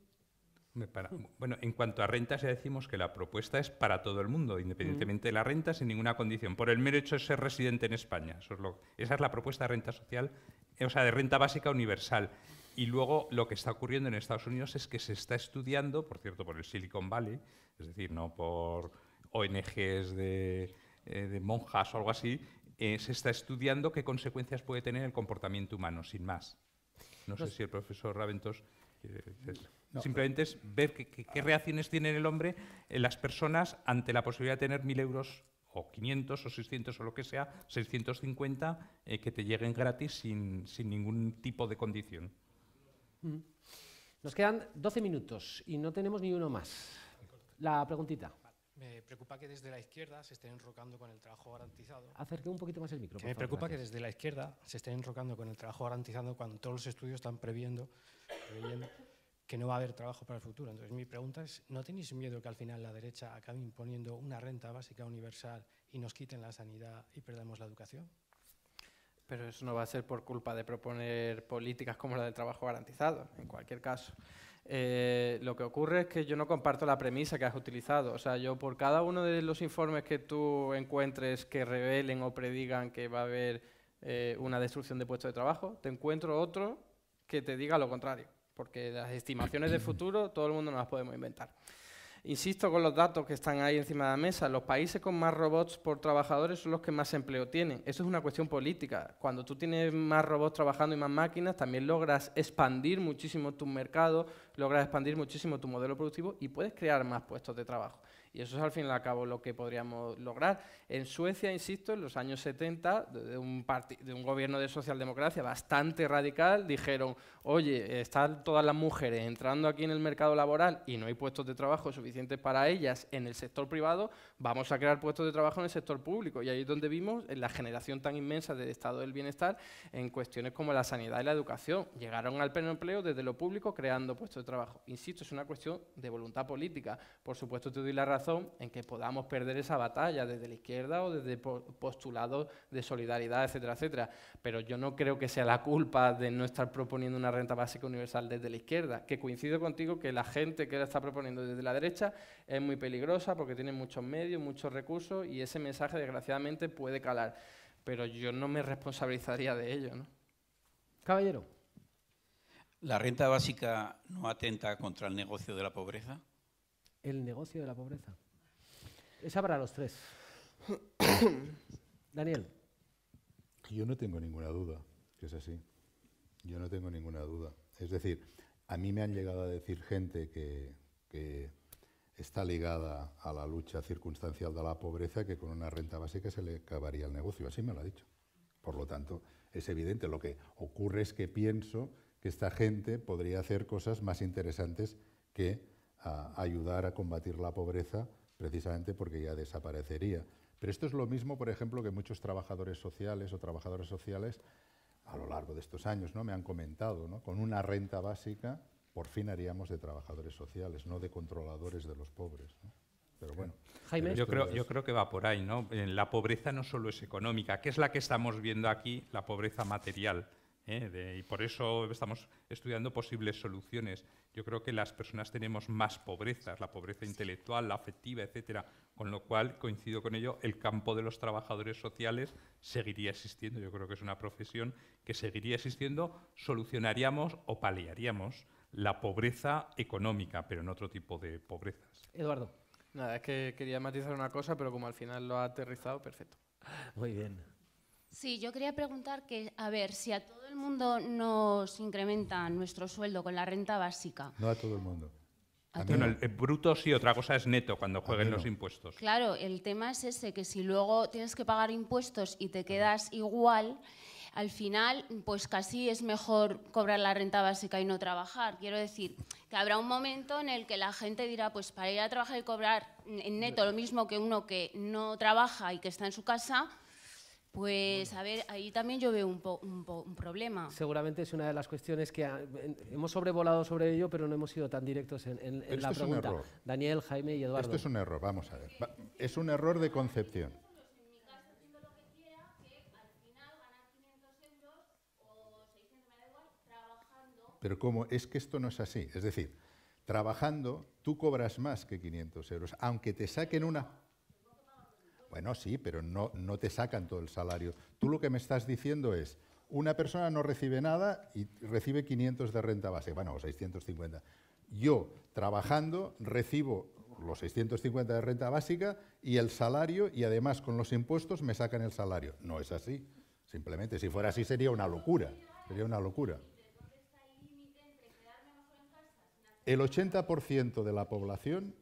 Bueno, en cuanto a rentas ya decimos que la propuesta es para todo el mundo, independientemente de la renta, sin ninguna condición, por el mero hecho de ser residente en España. Esa es la propuesta de renta social, o sea, de renta básica universal. Y luego lo que está ocurriendo en Estados Unidos es que se está estudiando, por cierto, por el Silicon Valley, es decir, no por ONGs de monjas o algo así, se está estudiando qué consecuencias puede tener el comportamiento humano, sin más. No sé si el profesor Raventós... No. Simplemente es ver qué reacciones tiene el hombre, las personas, ante la posibilidad de tener 1.000 euros o 500 o 600 o lo que sea, 650 que te lleguen gratis sin ningún tipo de condición. Nos quedan 12 minutos y no tenemos ni uno más. La preguntita. Me preocupa que desde la izquierda se estén enrocando con el trabajo garantizado. Acerque un poquito más el micro. Me preocupa que desde la izquierda se estén enrocando con el trabajo garantizado cuando todos los estudios están preveyendo que no va a haber trabajo para el futuro. Entonces mi pregunta es, ¿no tenéis miedo que al final la derecha acabe imponiendo una renta básica universal y nos quiten la sanidad y perdamos la educación? Pero eso no va a ser por culpa de proponer políticas como la del trabajo garantizado, en cualquier caso. Lo que ocurre es que yo no comparto la premisa que has utilizado. O sea, yo por cada uno de los informes que tú encuentres que revelen o predigan que va a haber una destrucción de puestos de trabajo, te encuentro otro que te diga lo contrario. Porque las estimaciones de futuro todo el mundo nos las podemos inventar. Insisto con los datos que están ahí encima de la mesa. Los países con más robots por trabajadores son los que más empleo tienen. Eso es una cuestión política. Cuando tú tienes más robots trabajando y más máquinas, también logras expandir muchísimo tu mercado, logras expandir muchísimo tu modelo productivo y puedes crear más puestos de trabajo. Y eso es al fin y al cabo lo que podríamos lograr. En Suecia, insisto, en los años 70, de un gobierno de socialdemocracia bastante radical, dijeron, oye, están todas las mujeres entrando aquí en el mercado laboral y no hay puestos de trabajo suficientes para ellas en el sector privado, vamos a crear puestos de trabajo en el sector público. Y ahí es donde vimos la generación tan inmensa del estado del bienestar en cuestiones como la sanidad y la educación. Llegaron al pleno empleo desde lo público creando puestos de trabajo. Insisto, es una cuestión de voluntad política. Por supuesto, te doy la razón en que podamos perder esa batalla desde la izquierda o desde postulados de solidaridad, etcétera, etcétera. Pero yo no creo que sea la culpa de no estar proponiendo una renta básica universal desde la izquierda, que coincido contigo que la gente que la está proponiendo desde la derecha es muy peligrosa porque tiene muchos medios, muchos recursos y ese mensaje desgraciadamente puede calar. Pero yo no me responsabilizaría de ello, ¿no? Caballero. ¿La renta básica no atenta contra el negocio de la pobreza? El negocio de la pobreza. Esa para los tres. Daniel. Yo no tengo ninguna duda que es así. Yo no tengo ninguna duda. Es decir, a mí me han llegado a decir gente que está ligada a la lucha circunstancial de la pobreza que con una renta básica se le acabaría el negocio. Así me lo ha dicho. Por lo tanto, es evidente. Lo que ocurre es que pienso que esta gente podría hacer cosas más interesantes que ayudar a combatir la pobreza, precisamente porque ya desaparecería. Pero esto es lo mismo, por ejemplo, que muchos trabajadores sociales o trabajadoras sociales a lo largo de estos años, ¿no?, me han comentado, ¿no?, con una renta básica por fin haríamos de trabajadores sociales, no de controladores de los pobres, ¿no? Pero bueno. Jaime. Yo creo que va por ahí, ¿no? La pobreza no solo es económica, que es la que estamos viendo aquí, la pobreza material. Y por eso estamos estudiando posibles soluciones. Yo creo que las personas tenemos más pobrezas, la pobreza intelectual, la afectiva, etcétera, con lo cual, coincido con ello, el campo de los trabajadores sociales seguiría existiendo. Yo creo que es una profesión que seguiría existiendo, solucionaríamos o paliaríamos la pobreza económica, pero en otro tipo de pobrezas. Eduardo. Nada, es que quería matizar una cosa, pero como al final lo ha aterrizado, perfecto. Muy bien. Sí, yo quería preguntar que, a ver, si a todo el mundo nos incrementa nuestro sueldo con la renta básica. No a todo el mundo. Bueno, el bruto sí, otra cosa es neto, cuando jueguen los impuestos. Claro, el tema es ese, que si luego tienes que pagar impuestos y te quedas igual, al final, pues casi es mejor cobrar la renta básica y no trabajar. Quiero decir, que habrá un momento en el que la gente dirá, pues para ir a trabajar y cobrar en neto lo mismo que uno que no trabaja y que está en su casa. Pues, a ver, ahí también yo veo un problema. Seguramente es una de las cuestiones que hemos sobrevolado sobre ello, pero no hemos sido tan directos en la pregunta. Es un error. Daniel, Jaime y Eduardo. Esto es un error, vamos a ver. Es un error de concepción. Pero ¿cómo? Es que esto no es así. Es decir, trabajando tú cobras más que 500 euros, aunque te saquen una... Bueno, sí, pero no te sacan todo el salario. Tú lo que me estás diciendo es, una persona no recibe nada y recibe 500 de renta base, bueno, o 650. Yo, trabajando, recibo los 650 de renta básica y el salario, y además con los impuestos me sacan el salario. No es así. Simplemente, si fuera así sería una locura. Sería una locura. El 80% de la población,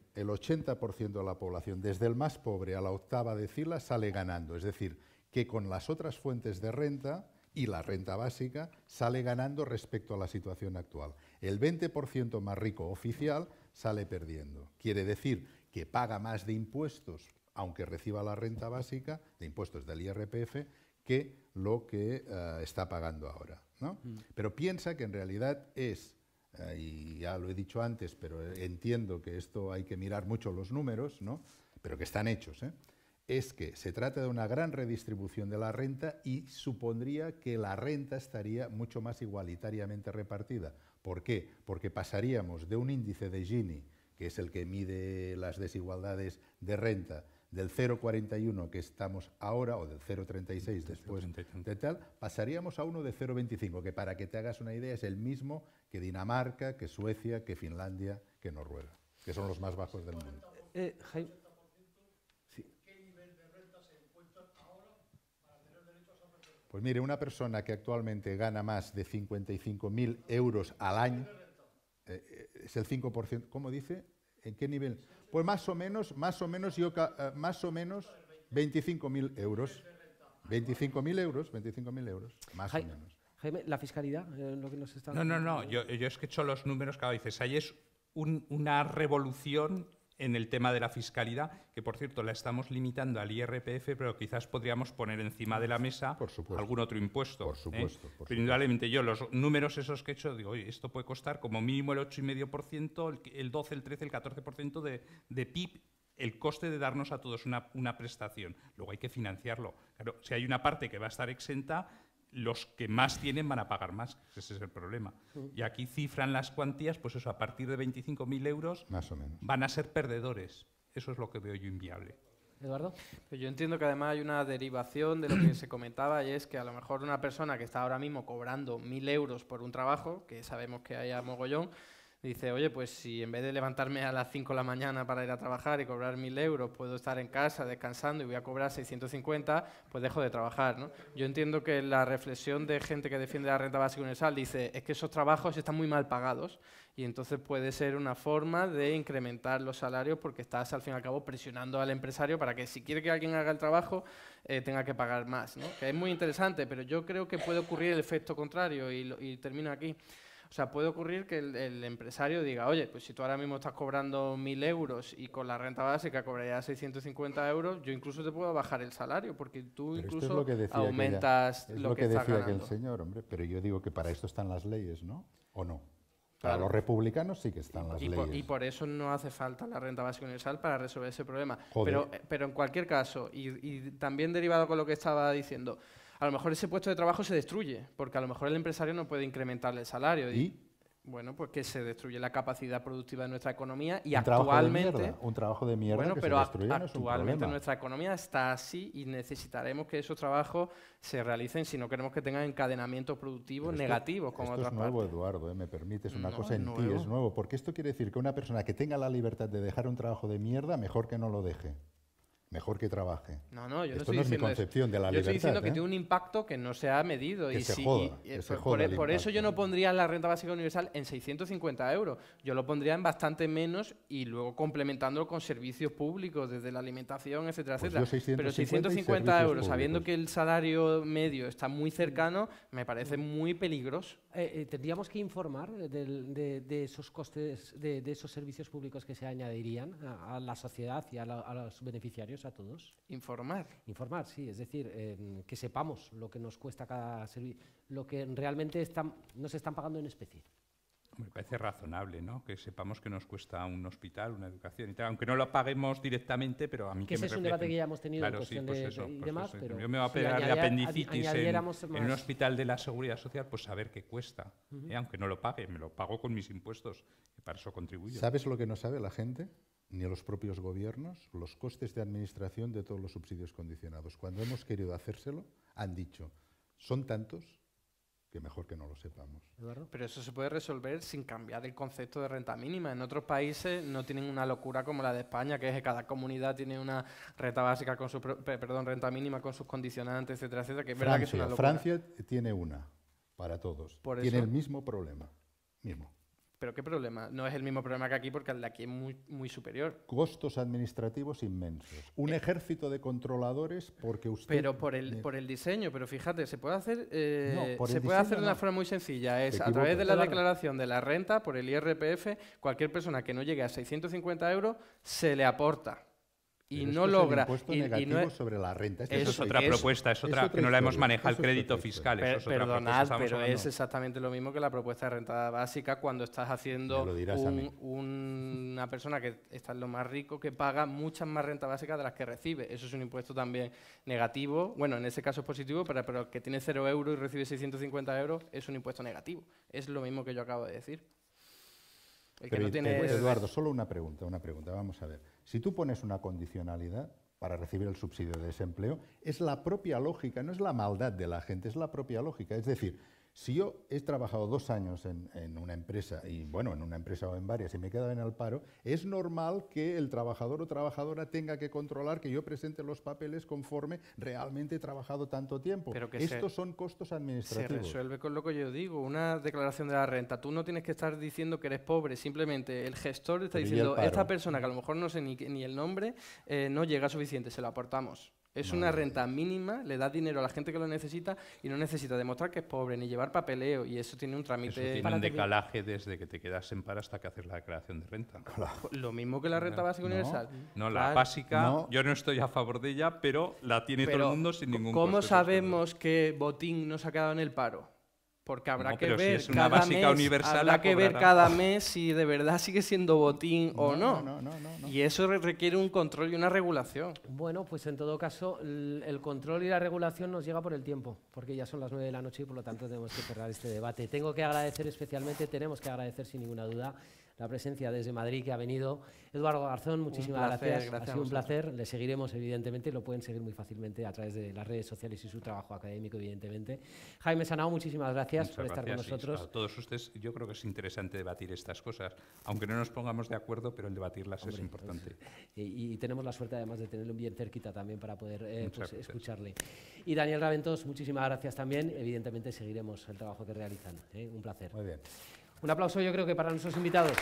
desde el más pobre a la octava decila, sale ganando. Es decir, que con las otras fuentes de renta y la renta básica sale ganando respecto a la situación actual. El 20% más rico oficial sale perdiendo. Quiere decir que paga más de impuestos, aunque reciba la renta básica, de impuestos del IRPF, que lo que está pagando ahora, ¿no? Pero piensa que en realidad es, y ya lo he dicho antes, pero entiendo que esto hay que mirar mucho los números, ¿no? Pero que están hechos, es que se trata de una gran redistribución de la renta y supondría que la renta estaría mucho más igualitariamente repartida. ¿Por qué? Porque pasaríamos de un índice de Gini, que es el que mide las desigualdades de renta, del 0,41 que estamos ahora, o del 0,36 después de tal, pasaríamos a uno de 0,25, que para que te hagas una idea es el mismo que Dinamarca, que Suecia, que Finlandia, que Noruega, que son los más bajos del mundo. Jaime. Pues mire, una persona que actualmente gana más de 55.000 euros al año, es el 5%, ¿cómo dice? ¿En qué nivel? Pues más o menos 25.000 euros. 25.000 euros, más o menos. Jaime, la fiscalidad, lo que nos está... No, yo es que he hecho los números, claro, dices, ahí es una revolución en el tema de la fiscalidad, que por cierto la estamos limitando al IRPF, pero quizás podríamos poner encima de la mesa algún otro impuesto. Por supuesto. Pero indudablemente yo los números esos que he hecho, digo, oye, esto puede costar como mínimo el 8,5%, el 12, el 13, el 14% de PIB, el coste de darnos a todos una prestación. Luego hay que financiarlo. Claro, si hay una parte que va a estar exenta, los que más tienen van a pagar más, ese es el problema. Y aquí cifran las cuantías, pues eso, a partir de 25.000 euros más o menos van a ser perdedores. Eso es lo que veo yo inviable. Eduardo. Pero yo entiendo que además hay una derivación de lo que se comentaba, y es que a lo mejor una persona que está ahora mismo cobrando 1.000 euros por un trabajo, que sabemos que hay a mogollón, dice, oye, pues si en vez de levantarme a las 5 de la mañana para ir a trabajar y cobrar 1.000 euros, puedo estar en casa descansando y voy a cobrar 650, pues dejo de trabajar, ¿no? Yo entiendo que la reflexión de gente que defiende la renta básica universal dice, es que esos trabajos están muy mal pagados y entonces puede ser una forma de incrementar los salarios porque estás al fin y al cabo presionando al empresario para que si quiere que alguien haga el trabajo tenga que pagar más, ¿no? Que es muy interesante, pero yo creo que puede ocurrir el efecto contrario y termino aquí. O sea, puede ocurrir que el empresario diga, oye, pues si tú ahora mismo estás cobrando 1.000 euros y con la renta básica cobrarías 650 euros, yo incluso te puedo bajar el salario porque tú pero incluso esto es lo que decía aumentas lo que estás decía ganando. el señor, hombre, pero yo digo que para esto están las leyes, ¿no? ¿O no? Para los republicanos sí que están las leyes. Y por eso no hace falta la renta básica universal para resolver ese problema. Joder. Pero en cualquier caso, y también derivado con lo que estaba diciendo, a lo mejor ese puesto de trabajo se destruye, porque a lo mejor el empresario no puede incrementarle el salario. ¿Y? Bueno, pues que se destruye la capacidad productiva de nuestra economía y un trabajo de mierda bueno, que pero se destruye no es un actualmente problema. nuestra economía está así y necesitaremos que esos trabajos se realicen si no queremos que tengan encadenamientos productivos negativos como esto otras es nuevo, partes. Eduardo, me permites una No, cosa en ti, es nuevo, porque esto quiere decir que una persona que tenga la libertad de dejar un trabajo de mierda, mejor que no lo deje. Mejor que trabaje. No, yo Esto no es mi concepción de la libertad. Yo estoy diciendo que ¿eh? tiene un impacto que no se ha medido. Que y se si, joda, y, que se por, joda por eso el yo no pondría la renta básica universal en 650 euros. Yo lo pondría en bastante menos y luego complementándolo con servicios públicos, desde la alimentación, etcétera, Pues etcétera. Pero 650 euros, sabiendo que el salario medio está muy cercano, me parece muy peligroso. ¿Tendríamos que informar de esos costes, de esos servicios públicos que se añadirían a la sociedad y a los beneficiarios, a todos? Informar, sí, es decir, que sepamos lo que nos cuesta cada servicio, lo que realmente nos están pagando en especie. Me parece razonable, ¿no? Que sepamos que nos cuesta un hospital, una educación y tal, aunque no lo paguemos directamente, pero a mí que ese es un debate que ya hemos tenido en cuestión y demás, pero yo me voy a pegar de apendicitis en un hospital de la Seguridad Social, pues saber qué cuesta, aunque no lo pague, me lo pago con mis impuestos, que para eso contribuyo. ¿Sabes lo que no sabe la gente? Ni los propios gobiernos, los costes de administración de todos los subsidios condicionados. Cuando hemos querido hacérselo, han dicho, son tantos que mejor que no lo sepamos. ¿Eduardo? Pero eso se puede resolver sin cambiar el concepto de renta mínima. En otros países no tienen una locura como la de España, que es que cada comunidad tiene una renta básica con su renta mínima con sus condicionantes, etcétera, etcétera, que es verdad que es una locura. Francia tiene una para todos. Tiene el mismo problema. Mismo. ¿Pero qué problema? No es el mismo problema que aquí porque el de aquí es muy superior. Costos administrativos inmensos. Un ejército de controladores porque usted... Pero por el diseño, pero fíjate, se puede hacer, de una no. forma muy sencilla. Es Te a través de la equivocas. declaración de la renta, por el IRPF, cualquier persona que no llegue a 650 euros se le aporta. Y Pero no esto es el logra. impuesto y negativo no es, sobre la renta. Eso es otra propuesta, es otra que no la hemos manejado, el crédito fiscal. Eso es otra propuesta, Perdonad, estamos pero hablando. es exactamente lo mismo que la propuesta de renta básica cuando estás haciendo Me lo dirás a mí. una persona que está en lo más rico que paga muchas más renta básica de las que recibe. Eso es un impuesto también negativo. Bueno, en ese caso es positivo, pero el que tiene 0 euros y recibe 650 euros es un impuesto negativo. Es lo mismo que yo acabo de decir. El que Pero, no tiene... Eduardo, solo una pregunta. Vamos a ver. Si tú pones una condicionalidad para recibir el subsidio de desempleo, es la propia lógica, no es la maldad de la gente, es la propia lógica. Es decir, si yo he trabajado 2 años en una empresa, y bueno, en una empresa o en varias, y me he quedado en el paro, es normal que el trabajador o trabajadora tenga que controlar que yo presente los papeles conforme realmente he trabajado tanto tiempo. Pero que estos son costos administrativos. Se resuelve con lo que yo digo, una declaración de la renta. Tú no tienes que estar diciendo que eres pobre, simplemente el gestor está Pero ¿y diciendo, el paro? esta persona que a lo mejor no sé ni el nombre, no llega suficiente, se lo aportamos. Es Madre una renta mínima, le da dinero a la gente que lo necesita y no necesita demostrar que es pobre ni llevar papeleo, y eso tiene un trámite... Eso tiene un decalaje desde que te quedas en paro hasta que haces la declaración de renta. Lo mismo que la renta básica universal. No, la Claro. básica, yo no estoy a favor de ella, pero la tiene todo el mundo sin ningún coste. ¿Cómo sabemos que Botín no se ha quedado en el paro? Porque habrá No, que pero si ver es una cada básica mes, universal, habrá la que ver cobrará. cada mes si de verdad sigue siendo botín o no. No. Y eso requiere un control y una regulación. Bueno, pues en todo caso, el control y la regulación nos llega por el tiempo, porque ya son las 9 de la noche y por lo tanto tenemos que cerrar este debate. Tenemos que agradecer sin ninguna duda la presencia desde Madrid que ha venido. Eduardo Garzón, muchísimas gracias. Ha sido un placer. Le seguiremos, evidentemente, lo pueden seguir muy fácilmente a través de las redes sociales y su trabajo académico, evidentemente. Jaime Sanao, muchísimas gracias por estar con nosotros. A todos ustedes, yo creo que es interesante debatir estas cosas, aunque no nos pongamos de acuerdo, pero el debatirlas es importante. Y tenemos la suerte, además, de tenerlo bien cerquita también para poder Muchas gracias. escucharle. Y Daniel Raventós, muchísimas gracias también. Evidentemente, seguiremos el trabajo que realizan. Un placer. Muy bien. Un aplauso, yo creo que para nuestros invitados.